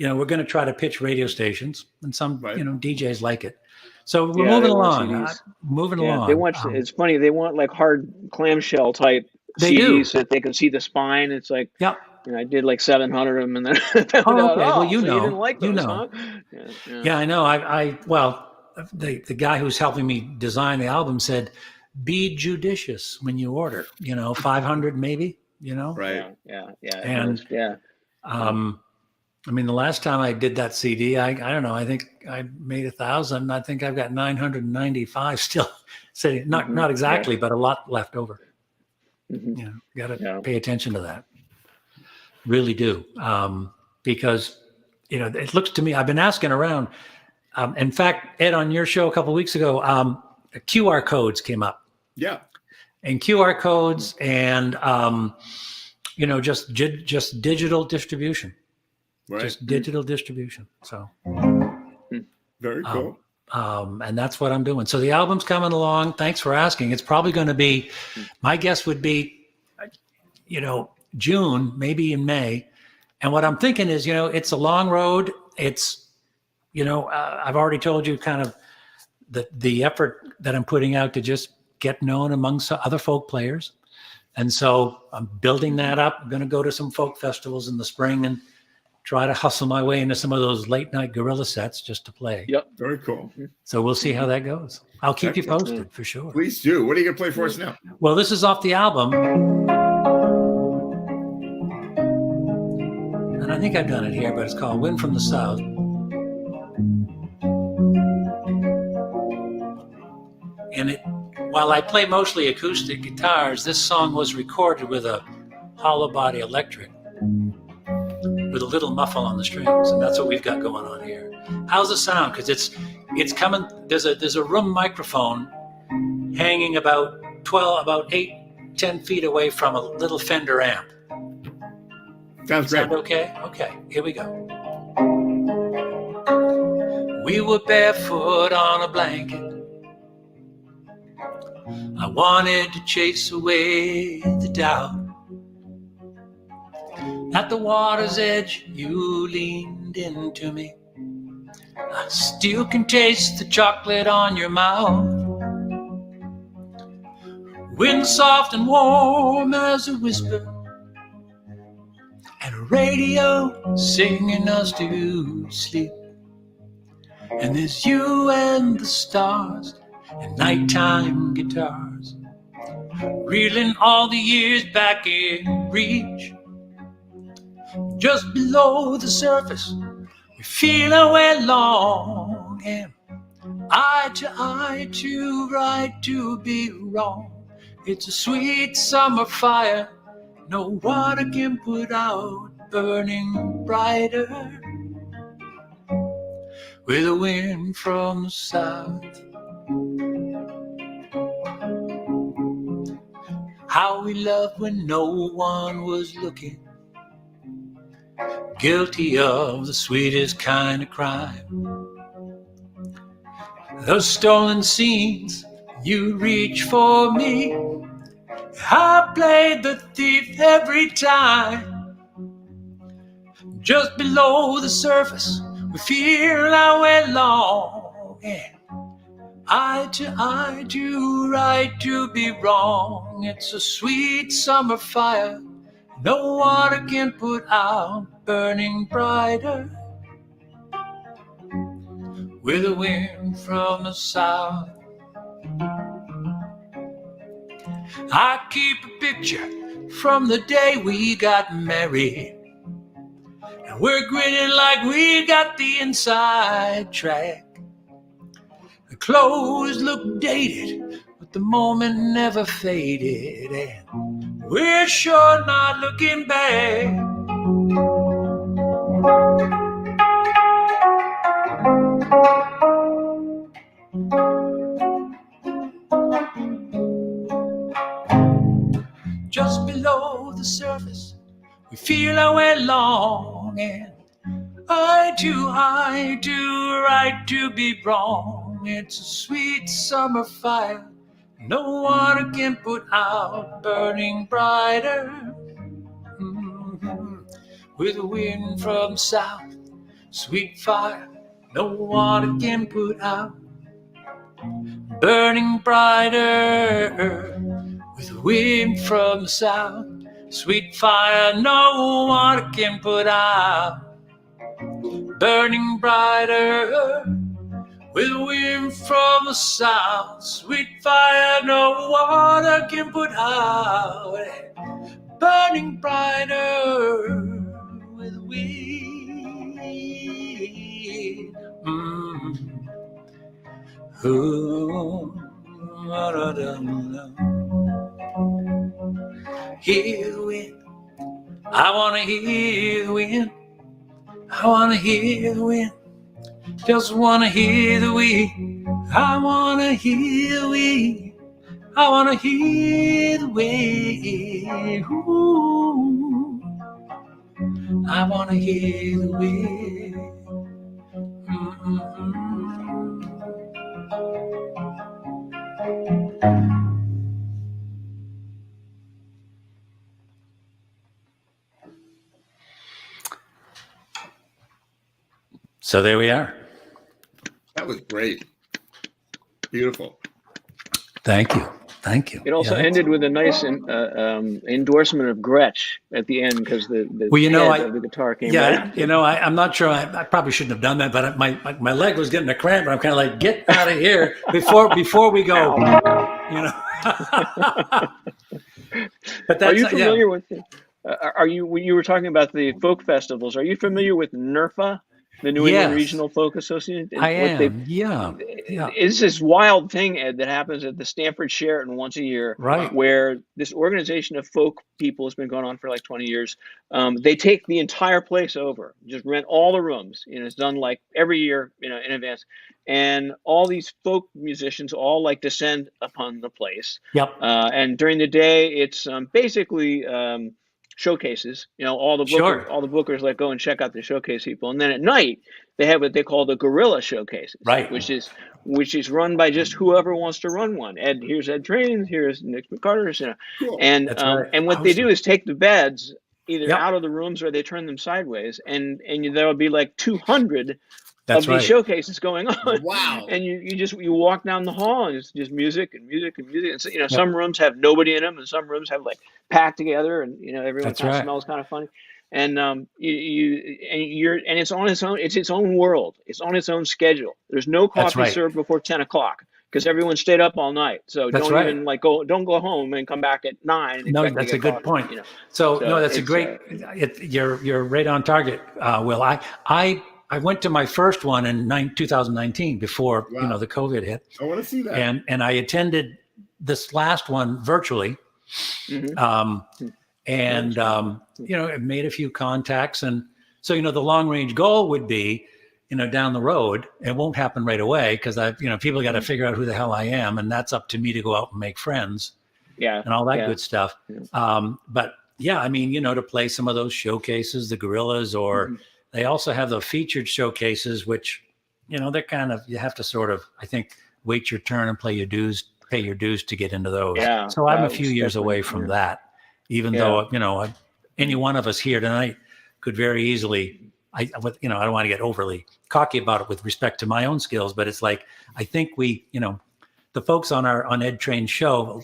we're going to try to pitch radio stations, and some, Right. DJs like it. So we're Yeah, moving they want along. CDs. Moving Yeah, along. they want. It's funny. They want like hard clamshell type They CDs do. so that they can see the spine. It's like, Yeah. I did like 700 of them, and then found out, Okay. Well, so you didn't like You those, know. huh? Yeah, I know. Well, the guy who's helping me design the album said, "Be judicious when you order. 500 maybe. Right. Yeah. And- Yeah. The last time I did that CD, I don't know. I think I made 1,000. I think I've got 995 still sitting. Not exactly, but a lot left over. Mhm. Got to Yeah. pay attention to that. Really do, because it looks to me. I've been asking around. In fact, Ed, on your show a couple of weeks ago, QR codes came up, Yeah. and QR codes, and just digital distribution, Right. just digital distribution. So. Very cool. And that's what I'm doing. So the album's coming along. Thanks for asking. It's probably going to be, my guess would be, June, maybe in May. And what I'm thinking is, it's a long road. It's, I've already told you kind of the effort that I'm putting out to just get known amongst other folk players. And so I'm building that up. I'm going to go to some folk festivals in the spring and try to hustle my way into some of those late night guerrilla sets just to play. Yep. Very cool. So we'll see how that goes. I'll keep you Excellent. posted for sure. Please do. What are you going to play for us now? Well, this is off the album. And I think I've done it here, but it's called Wind from the South. And while I play mostly acoustic guitars, this song was recorded with a hollow body electric with a little muffle on the strings, and that's what we've got going on here. How's the sound? Because it's coming. There's a room microphone hanging about 8-10 feet away from a little Fender amp. Sounds great. Sound okay? Okay, here we go. We were barefoot on a blanket. I wanted to chase away the doubt. At the water's edge, you leaned into me. I still can taste the chocolate on your mouth. Wind soft and warm as a whisper, and a radio singing us to sleep. And there's you and the stars and nighttime guitars, reeling all the years back in reach. Just below the surface, we feel our way along, and eye to eye, to right, to be wrong. It's a sweet summer fire, no water can put out, burning brighter with a wind from the south. How we loved when no one was looking, guilty of the sweetest kind of crime. Those stolen scenes, you reach for me. I played the thief every time. Just below the surface, we feel our way along. Yeah. Eye to eye, to right, to be wrong. It's a sweet summer fire, no water can put out, burning brighter with a wind from the south. I keep a picture from the day we got married, and we're grinning like we got the inside track. The clothes look dated, but the moment never faded, and we're sure not looking back. below the surface. We feel our way along, and I do right to be wrong. It's a sweet summer fire, no water can put out, burning brighter. With the wind from the south, sweet fire, no water can put out, burning brighter. With the wind from the south, sweet fire, no water can put out, burning brighter. With the wind from the south, sweet fire, no water can put out, burning brighter. With the wind. Ooh, hear the wind. I want to hear the wind. I want to hear the wind. Just want to hear the wind. I want to hear the wind. I want to hear the wind. Ooh. I want to hear the wind. So there we are. That was great. Beautiful. Thank you. Thank you. It also Yeah, ended with a nice endorsement of Gretsch at the end because the Well, you know, head of the guitar came yeah, out. you know, I'm not sure. I probably shouldn't have done that, but my leg was getting a cramp, and I'm kind of like, get out of here before we go. You know. But that's, Are you familiar yeah. with? Are you? When you were talking about the folk festivals, are you familiar with NERFA, the New England Yes. Regional Folk Association? I am. Yeah. It's this wild thing, Ed, that happens at the Stanford Sheraton once a year, Right. where this organization of folk people has been going on for like 20 years. They take the entire place over, just rent all the rooms. You know, it's done like every year, you know, in advance. And all these folk musicians all like descend upon the place. Yep. And during the day, it's basically showcases. You know, all the Sure. all the bookers like go and check out the showcase people, and then at night they have what they call the guerrilla showcases, Right. which is run by just whoever wants to run one. Here's Ed Trains, here's Nick McCarter's, you know, Cool. and That's right. and what they do is take the beds either Yep. out of the rooms or they turn them sideways, and there will be like 200 That's of these right. showcases going on. Wow. And you walk down the hall and it's just music and music and music. And so, you know, Yep. some rooms have nobody in them, and some rooms have like packed together, and you know everyone That's kind of right. smells kind of funny. And it's on its own. It's its own world. It's on its own schedule. There's no That's coffee right. served before 10 o'clock because everyone stayed up all night. So That's don't right. even don't go home and come back at 9. And No, expect to that's get a good coffee, point. You know. So So no, that's a it's, great. You're right on target, Will. I went to my first one in 2019 before Wow. you know the COVID hit, I want to see that. and I attended this last one virtually, Mhm. you know, it made a few contacts, and so you know the long range goal would be, you know, down the road. It won't happen right away because people got to figure out who the hell I am, and that's up to me to go out and make friends Yeah. and all that yeah. good stuff. Yeah. But yeah, I mean, you know, to play some of those showcases, the Gorillas, or they also have the featured showcases, which, you know, they're kind of, you have to sort of, I think, wait your turn and pay your dues to get into those. Yeah, So I'm a that few was years away definitely- from that, even Yeah. though, you know, any one of us here tonight could very easily, I don't want to get overly cocky about it with respect to my own skills, but it's like, I think we, you know, the folks on Ed Train's show,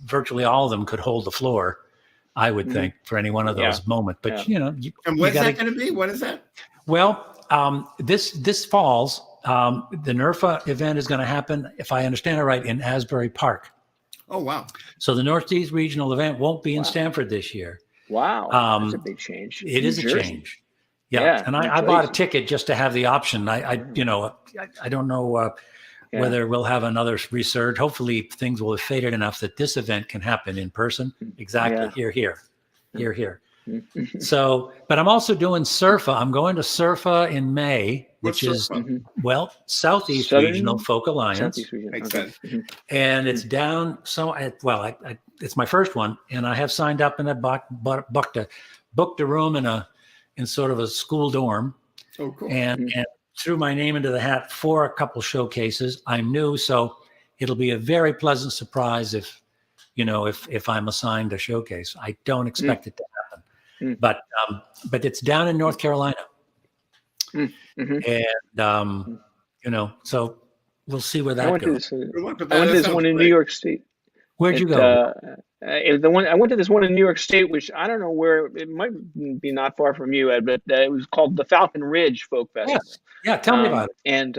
virtually all of them could hold the floor, I would think, for any one of those moments. But you know, And you when's gotta- that going to be? When is that? Well, this fall's the NERFA event is going to happen, if I understand it right, in Asbury Park. Oh, wow. So the Northeast Regional event won't be in Stanford this year. Wow, that's a big change. It New is a Jersey. change. Yeah, Yeah, and New I bought a Jersey. ticket just to have the option. I don't know whether we'll have another resurge. Hopefully, things will have faded enough that this event can happen in person. Exactly. Yeah. Here. So, but I'm also doing SURFA. I'm going to SURFA in May, What's which is SURFA? Southeast Southern- Regional Folk Alliance. Southeast region. Makes Okay. sense. And it's down. So, it's my first one, and I have signed up and I booked a room in sort of a school dorm, Oh, cool. and threw my name into the hat for a couple showcases. I'm new, so it'll be a very pleasant surprise if I'm assigned a showcase. I don't expect it to happen, but it's down in North Carolina, and so we'll see where that goes. Good luck with I that. went to That this sounds one in great. New York State. Where'd you go? I went to this one in New York State, which I don't know where, it might be not far from you, Ed, but it was called the Falcon Ridge Folk Festival. Yes. Yeah, tell me about it. And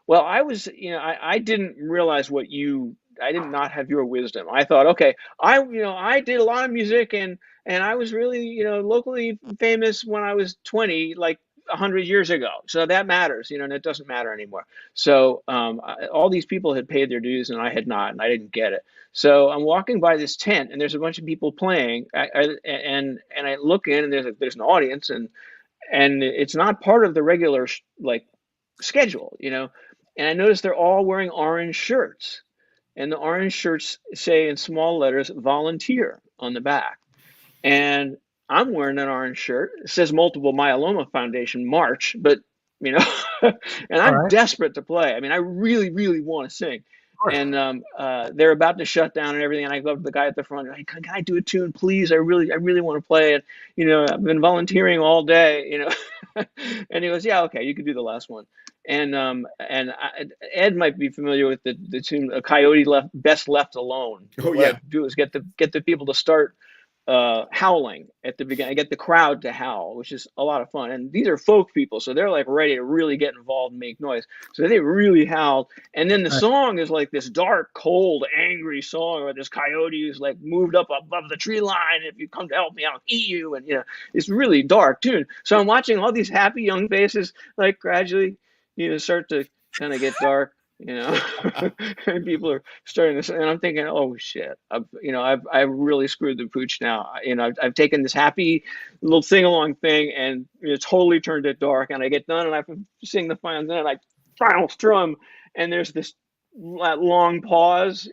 well, I was, I didn't realize I did not have your wisdom. I thought, okay, I did a lot of music and I was really, locally famous when I was 20, like 100 years ago. So that matters, and it doesn't matter anymore. So all these people had paid their dues and I had not, and I didn't get it. So I'm walking by this tent and there's a bunch of people playing, and I look in and there's an audience, and it's not part of the regular schedule, and I noticed they're all wearing orange shirts, and the orange shirts say in small letters "volunteer" on the back, and I'm wearing an orange shirt. It says Multiple Myeloma Foundation March, but and I'm right. desperate to play. I mean, I really, really want to sing. And they're about to shut down and everything. And I go up to the guy at the front. Hey, can I do a tune, please? I really want to play it. I've been volunteering all day. And he goes, yeah, okay, you can do the last one. And Ed might be familiar with the tune "A Coyote Best Left Alone." Oh, What yeah. I do is get the people to start howling at the beginning. I get the crowd to howl, which is a lot of fun. And these are folk people, so they're like ready to really get involved and make noise. So they really howled. And then the song is like this dark, cold, angry song where this coyote is like moved up above the tree line. If you come to help me, I'll eat you. And it's really dark tune. So I'm watching all these happy young faces like gradually, start to kind of get dark. And people are starting to, and I'm thinking, oh shit, I've really screwed the pooch now. I've taken this happy little sing-along thing and totally turned it dark. And I get done and I sing the final, and I final strum, and there's this long pause,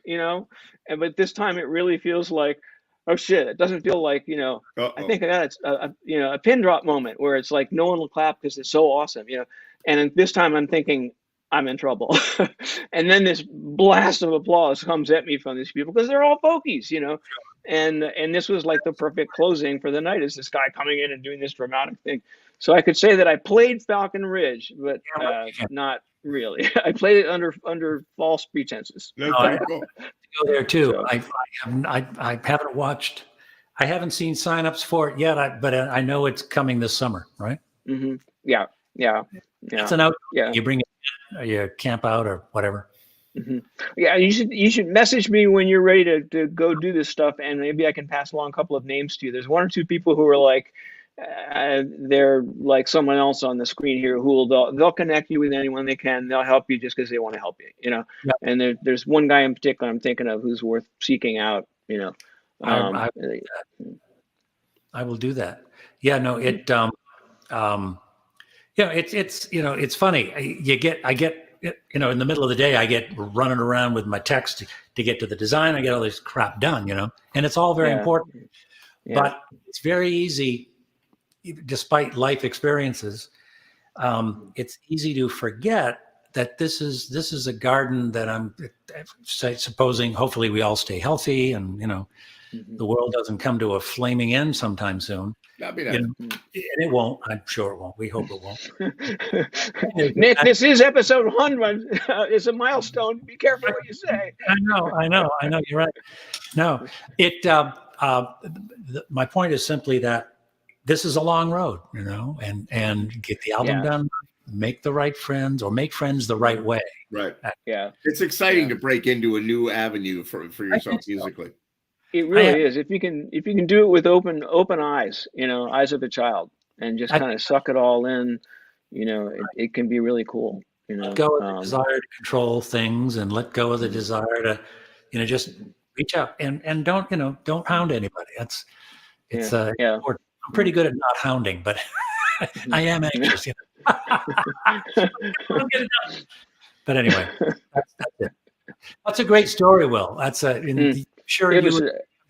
but this time it really feels like, oh shit, it doesn't feel like, I think that's a pin drop moment where it's like no one will clap because it's so awesome, and this time I'm thinking, I'm in trouble. And then this blast of applause comes at me from these people because they're all folkies, and this was like the perfect closing for the night, is this guy coming in and doing this dramatic thing. So I could say that I played Falcon Ridge, but not really. I played it under false pretenses. That's No, pretty cool. Go there too. So- I haven't watched. I haven't seen signups for it yet, but I know it's coming this summer, right? Mm-hmm. Yeah. It's an out. Yeah. You bring it in, or you camp out or whatever. Mm-hmm. Yeah, you should message me when you're ready to go do this stuff, and maybe I can pass along a couple of names to you. There's one or two people who are like, they're like someone else on the screen here who they'll connect you with anyone they can. They'll help you just because they want to help you, Yep. And there's one guy in particular I'm thinking of who's worth seeking out, I will do that. Yeah, no, it's funny. I get in the middle of the day, I get running around with my text to get to the design. I get all this crap done, and it's all very important. Yeah. But it's very easy, despite life experiences. It's easy to forget that this is a garden that I'm supposing. Hopefully, we all stay healthy, and the world doesn't come to a flaming end sometime soon. That'd be nice. And it won't. I'm sure it won't. We hope it won't. Nick, this is episode 100. It's a milestone. Be careful what you say. I know. You're right. No, my point is simply that this is a long road, and get the album done, make the right friends, or make friends the right way. Right. Yeah. It's exciting to break into a new avenue for yourself musically. It really is. If you can do it with open eyes, eyes of a child, and just kind of suck it all in, it can be really cool. Let go of the desire to control things, and let go of the desire to, just reach out and don't hound anybody. It's important. I'm pretty good at not hounding, but I am anxious. I'll get it done. But anyway, that's it. That's a great story, Will. That's sure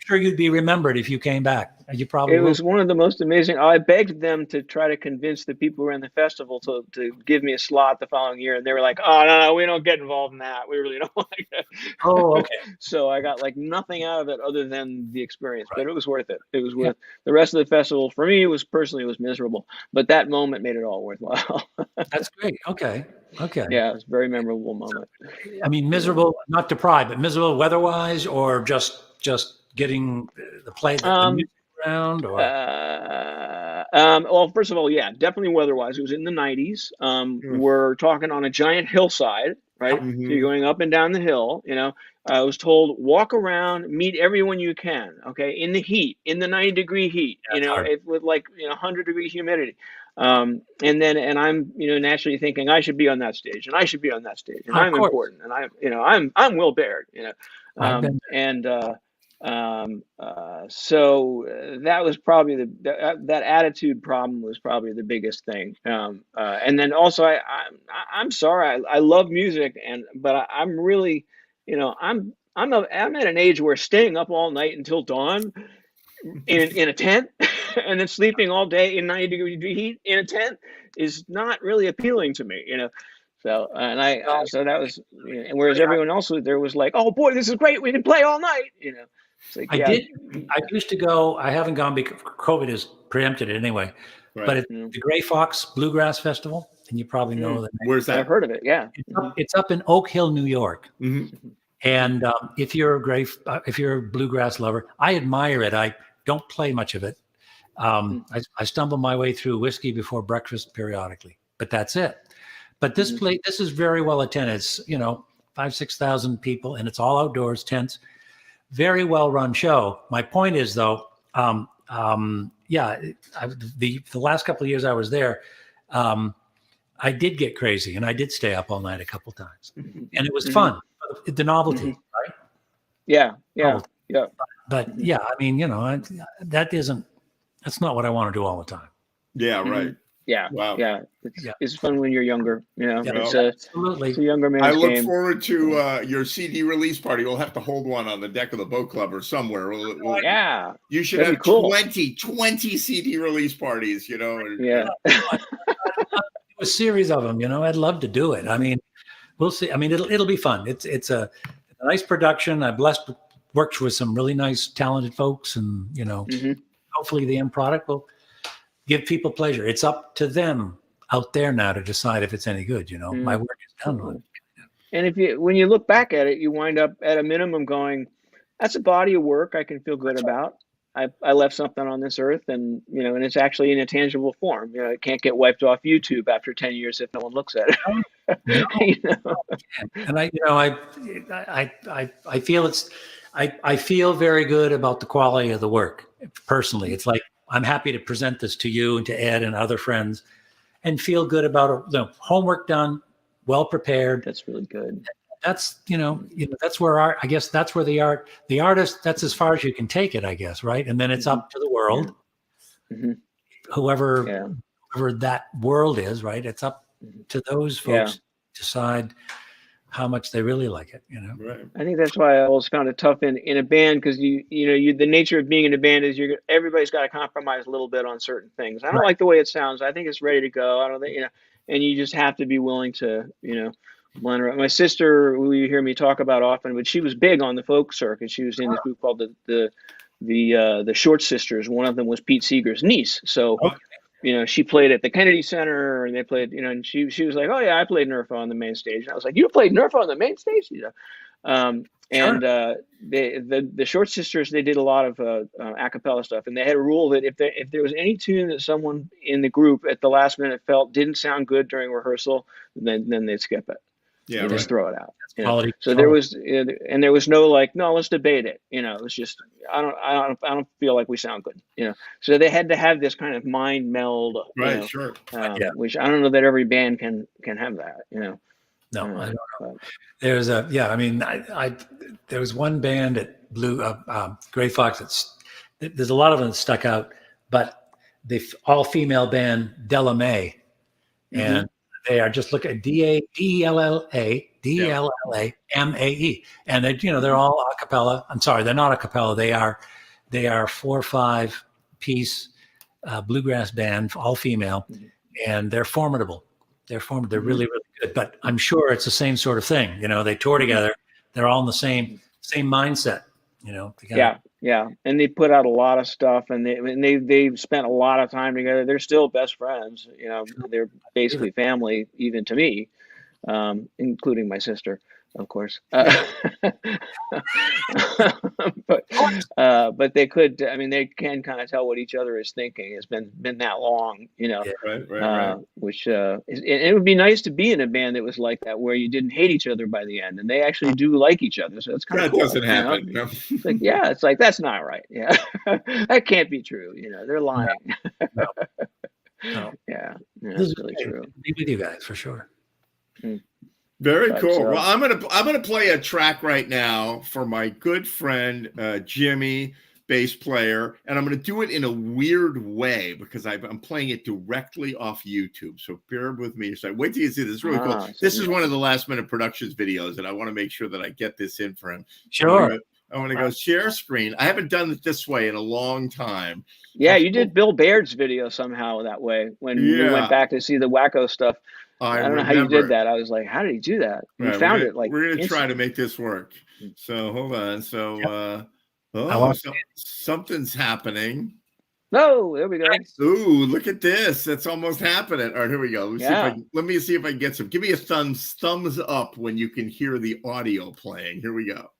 sure you'd be remembered if you came back. You probably It will. was one of the most amazing. I begged them to try to convince the people who ran the festival to give me a slot the following year, and they were like, "Oh no, we don't get involved in that. We really don't like it." Oh, okay. So I got like nothing out of it other than the experience, but Right. it was worth it. It was Yeah. worth the rest of the festival. For me, it was miserable, but that moment made it all worthwhile. That's great. Okay. Okay. Yeah, it was a very memorable moment. I mean, miserable, not deprived, but miserable weather-wise, or just getting the music around, or Well, first of all, yeah, definitely weather-wise. It was in the 90s. Mm. We're talking on a giant hillside, right? So Mhm. you're going up and down the hill. I was told walk around, meet everyone you can. Okay, in the heat, in the 90-degree heat. That's hard. With like 100-degree humidity. And I'm naturally thinking I should be on that stage, and I should be on that stage, and Of I'm course. important, and I'm Will Baird. I've been So that was probably that attitude problem was probably the biggest thing. And then also I'm sorry, I love music, but I'm really, I'm at an age where staying up all night until dawn in a tent and then sleeping all day in 90-degree heat in a tent is not really appealing to me. So so that was, and whereas everyone else there was like, oh boy, this is great, we can play all night. It's like, yeah. I used to go. I haven't gone because COVID has preempted it anyway. Right. But it's the Gray Fox Bluegrass Festival, and you probably know that. Where's I've that? heard of it. Yeah. It's up in Oak Hill, New York. Mhm. And if you're a bluegrass lover, I admire it. I don't play much of it. I stumble my way through Whiskey Before Breakfast periodically, but that's it. But this this is very well attended. It's 5,000-6,000 people, and it's all outdoors, tents. Very well run show. My point is though, the last couple of years I was there, I did get crazy, and I did stay up all night a couple times, and it was fun. The novelty, right? Yeah. Oh. Yeah. But yeah, I mean, that's not what I want to do all the time. Yeah, right. Yeah. Wow. Yeah. It's fun when you're younger. Yeah, absolutely. It's a younger man's I look game. forward to your CD release party. We'll have to hold one on the deck of the boat club or somewhere. Yeah. You should That'd have be cool. 20 CD release parties, Yeah. A series of them, I'd love to do it. I mean, we'll see. I mean, it'll be fun. It's a nice production. I worked with some really nice, talented folks, and hopefully the end product will give people pleasure. It's up to them out there now to decide if it's any good. My work is done with it. And when you look back at it, you wind up at a minimum going, that's a body of work I can feel good about. I left something on this earth, and and it's actually in a tangible form. It can't get wiped off YouTube after 10 years if no one looks at it. And I feel I feel very good about the quality of the work personally. It's like I'm happy to present this to you and to Ed and other friends, and feel good about the homework done, well prepared. That's really good. That's that's where I guess that's where the artist, that's as far as you can take it, I guess, right? And then it's up to the world, whoever that world is, right? It's up to those folks to decide how much they really like it. Right. I think that's why I always found it tough in a band, because the nature of being in a band is everybody's got to compromise a little bit on certain things. I don't like the way it sounds. I think it's ready to go. I don't think and you just have to be willing to blend around. My sister, who you hear me talk about often, but she was big on the folk circuit. She was in this group called the Short Sisters. One of them was Pete Seeger's niece. So. She played at the Kennedy Center, and they played, and she was like, "Oh yeah, I played Nerfa on the main stage." And I was like, "You played Nerfa on the main stage?" And the Short Sisters, they did a lot of a cappella stuff, and they had a rule that if there was any tune that someone in the group at the last minute felt didn't sound good during rehearsal, then they'd skip it. Yeah, and just throw it out. Quality So there was no like, no, let's debate it. It's just I don't feel like we sound good. So they had to have this kind of mind meld, right, sure. Which I don't know that every band can have that. No, I don't know. There's there was one band at Gray Fox there's a lot of them that stuck out, but the all-female band Della Mae, and they are just look at Della DLLAMAE, and they're all a cappella. I'm sorry, they're not a cappella. They are 4 or 5 piece bluegrass band, all female, and they're formidable. They're really, really good. But I'm sure it's the same sort of thing. They tour together. They're all in the same mindset. Yeah, and they put out a lot of stuff, and they've spent a lot of time together. They're still best friends. They're basically family, even to me, including my sister, of course. But they could. I mean, they can kind of tell what each other is thinking. It's been that long, Right. Which it would be nice to be in a band that was like that, where you didn't hate each other by the end, and they actually do like each other. So it's kind of That cool, doesn't happen. No. It's like, it's like, that's not right. Yeah, that can't be true. They're lying. No. Yeah, This it's is really great. true. Be with you guys for sure. Very But, cool. Well, I'm gonna play a track right now for my good friend Jimmy, bass player, and I'm gonna do it in a weird way because I'm playing it directly off YouTube. So bear with me. So wait till you see this. It's really cool. This is one of the last minute productions videos, and I want to make sure that I get this in for him. Sure. I want to go share screen. I haven't done it this way in a long time. Yeah, you did Bill Baird's video somehow that way when we went back to see the Wacko stuff. I don't know how you did that. I was like, how did he do that? You found it like we're gonna try to make this work. So hold on. So something's happening. No, there we go. Ooh, look at this. That's almost happening. All right, here we go. Let me see if I can get some. Give me a thumbs up when you can hear the audio playing. Here we go.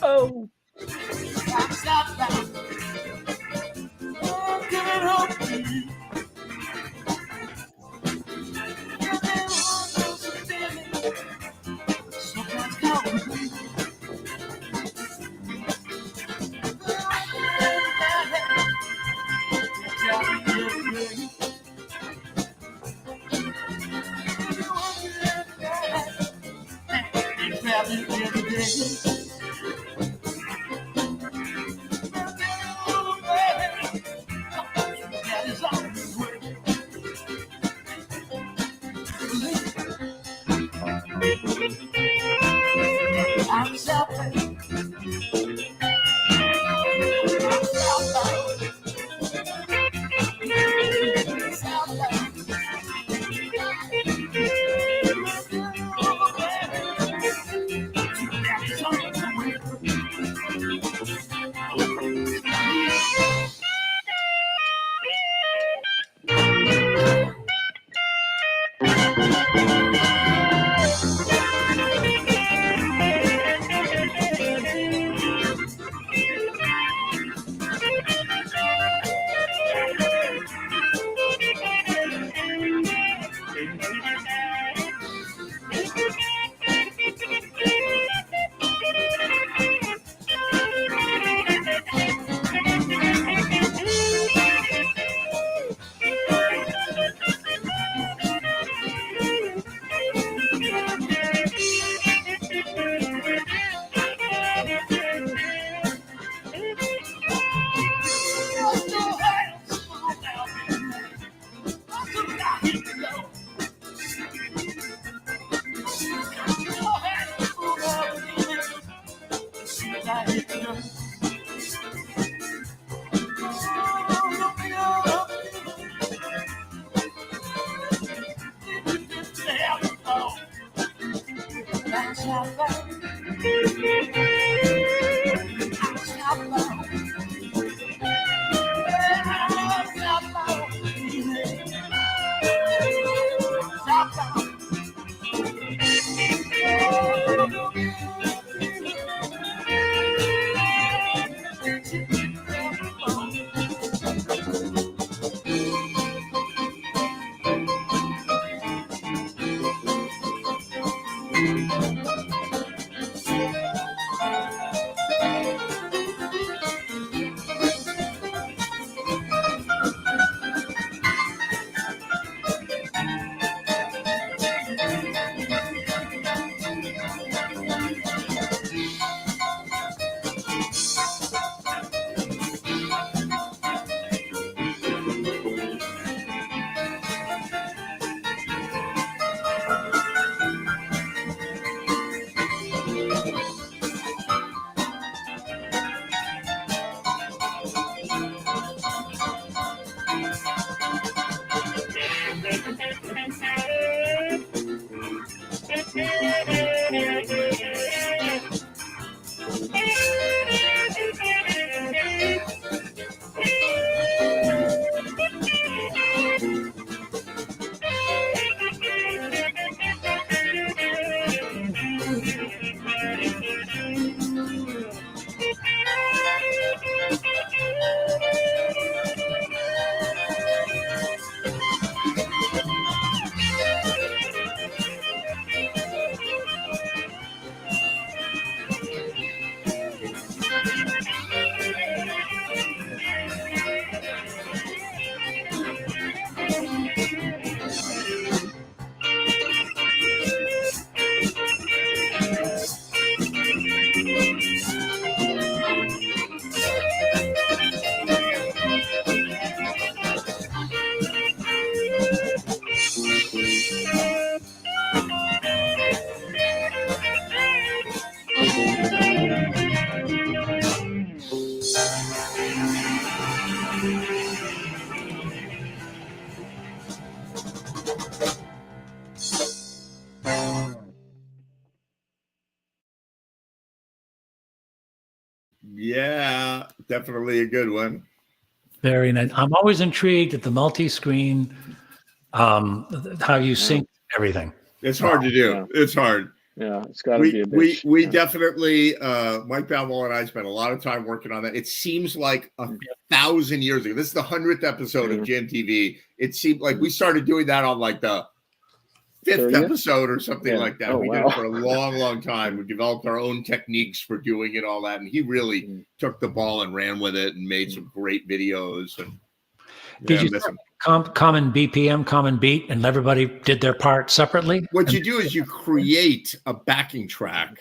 Oh. Yeah, definitely a good one. Very nice. I'm always intrigued at the multi-screen, how you sync everything. It's hard to do. Yeah. It's hard. Yeah, it's got to be a bitch. We Yeah. definitely Mike Balboa and I spent a lot of time working on that. It seems like 1,000 years ago. This is the 100th episode of Jam TV. It seemed like we started doing that on like the 5th 30th? episode or something Yeah. like that. Oh, We did wow. it for a long time. We developed our own techniques for doing it, all that, and he really took the ball and ran with it and made some great videos. And Did you miss him. common BPM, common beat, and everybody did their part separately? What you do is you create a backing track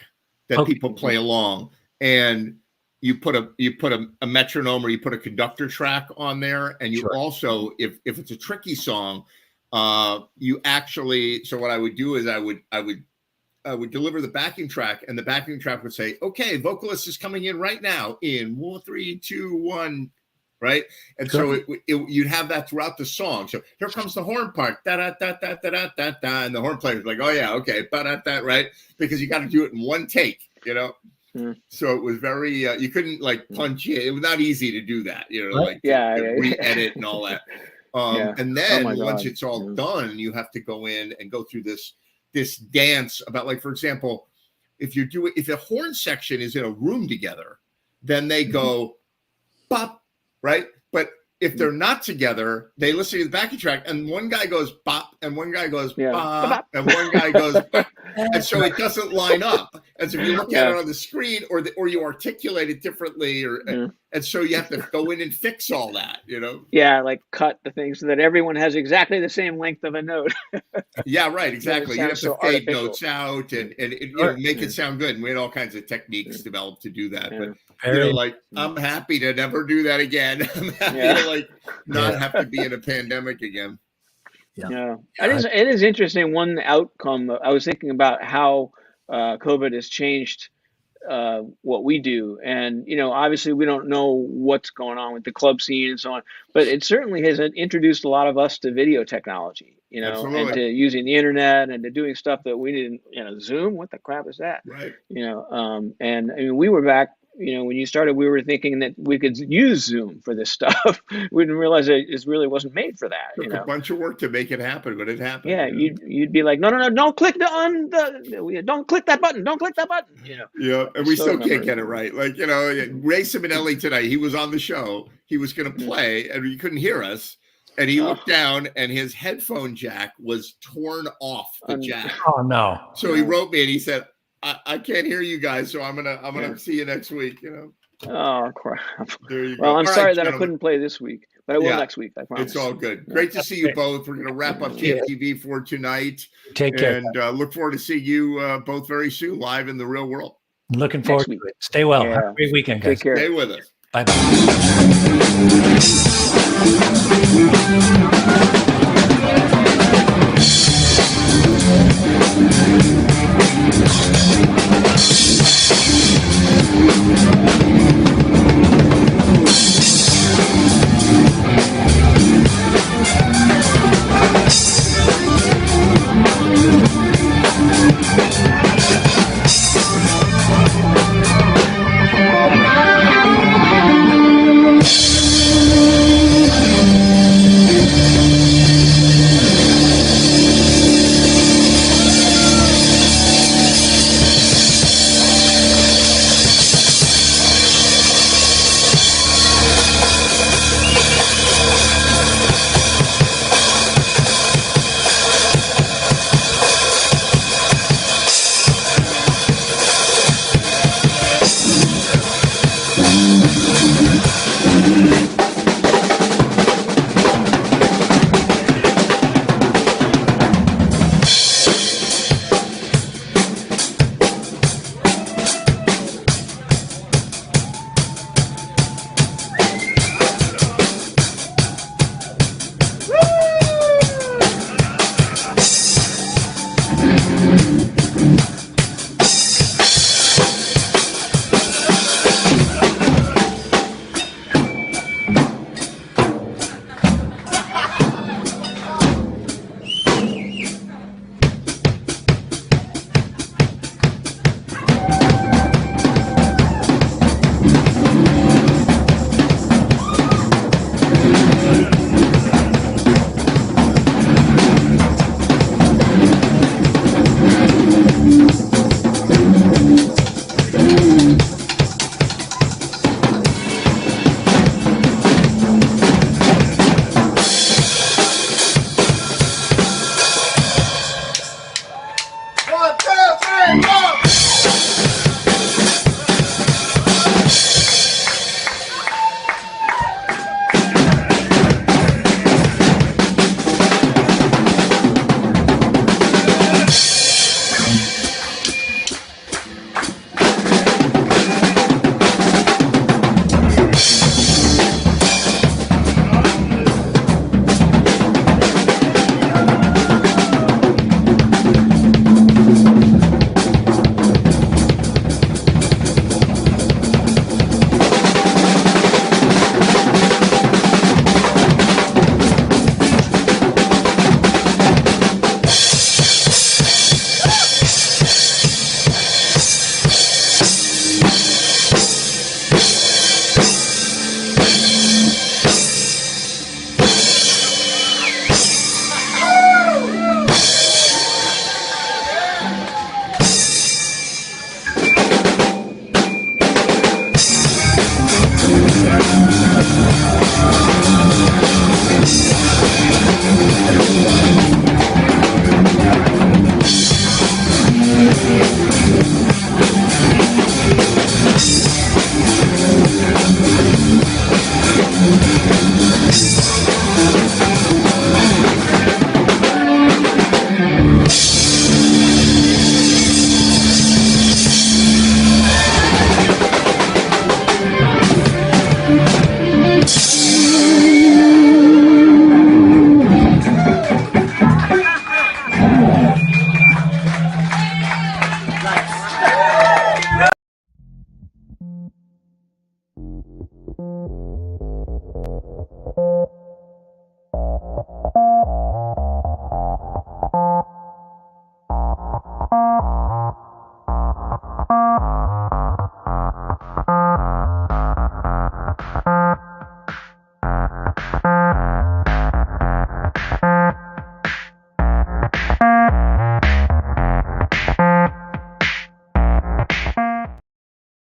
that Okay. people play along, and you put a metronome or you put a conductor track on there, and you Sure. also, if it's a tricky song, you actually. So what I would do is I would deliver the backing track, and the backing track would say, "Okay, vocalist is coming in right now in 1, 3, 2, 1." Right, and so you'd have that throughout the song. So here comes the horn part, da da da da da da da da, and the horn player's like, "Oh yeah, okay, ba da da," right? Because you got to do it in one take, you know. So it was very you couldn't like punch it. It was not easy to do that, you know, Right. like Yeah, to yeah. re-edit and all that. Yeah. And then Oh my once God. it's all Yeah. done, you have to go in and go through this dance about, like, for example, if the horn section is in a room together, then they go bop, right? But if they're not together, they listen to the backing track, and one guy goes bop, and one guy goes Yeah. bop, and one guy goes bop, and so it doesn't line up. And so if you look at it on the screen, or you articulate it differently, and so you have to go in and fix all that, you know. Yeah, like cut the thing so that everyone has exactly the same length of a note. Yeah, right, exactly. You have to sounds so fade artificial. notes out and you know, make it sound good. And we had all kinds of techniques developed to do that. But you know, like, I'm happy to never do that again. I'm happy to like not have to be in a pandemic again. Yeah, it is interesting. One outcome, I was thinking about how COVID has changed what we do, and you know, obviously we don't know what's going on with the club scene and so on, but it certainly has introduced a lot of us to video technology, you know, Absolutely. and to using the internet and to doing stuff that we didn't, you know, Zoom, what the crap is that? Right. You know, and I mean, we were back, you know, when you started, we were thinking that we could use Zoom for this stuff. We didn't realize that it really wasn't made for that. Took You know, a bunch of work to make it happen, but it happened. yeah, you know? you'd be like, no, don't click don't click that button, don't click that button. You know. Yeah, and we So still can't remember. get it right. Like, you know, Ray Simonelli today, he was on the show. He was going to play, and he couldn't hear us. and he looked down, and his headphone jack was torn off the jack. Oh no. So he wrote me, and he said, "I can't hear you guys, so I'm gonna see you next week." You know. Oh crap! There you go. Well, I'm All sorry right, that I gentlemen. couldn't play this week, but I will Yeah. next week. I promise. It's all good. Great to see you both. We're going to wrap up GFTV for tonight, Take care. and look forward to seeing you both very soon live in the real world. Looking forward to week. it. Stay well. Yeah. Have a great weekend, guys. Take care. Stay with us. Bye bye.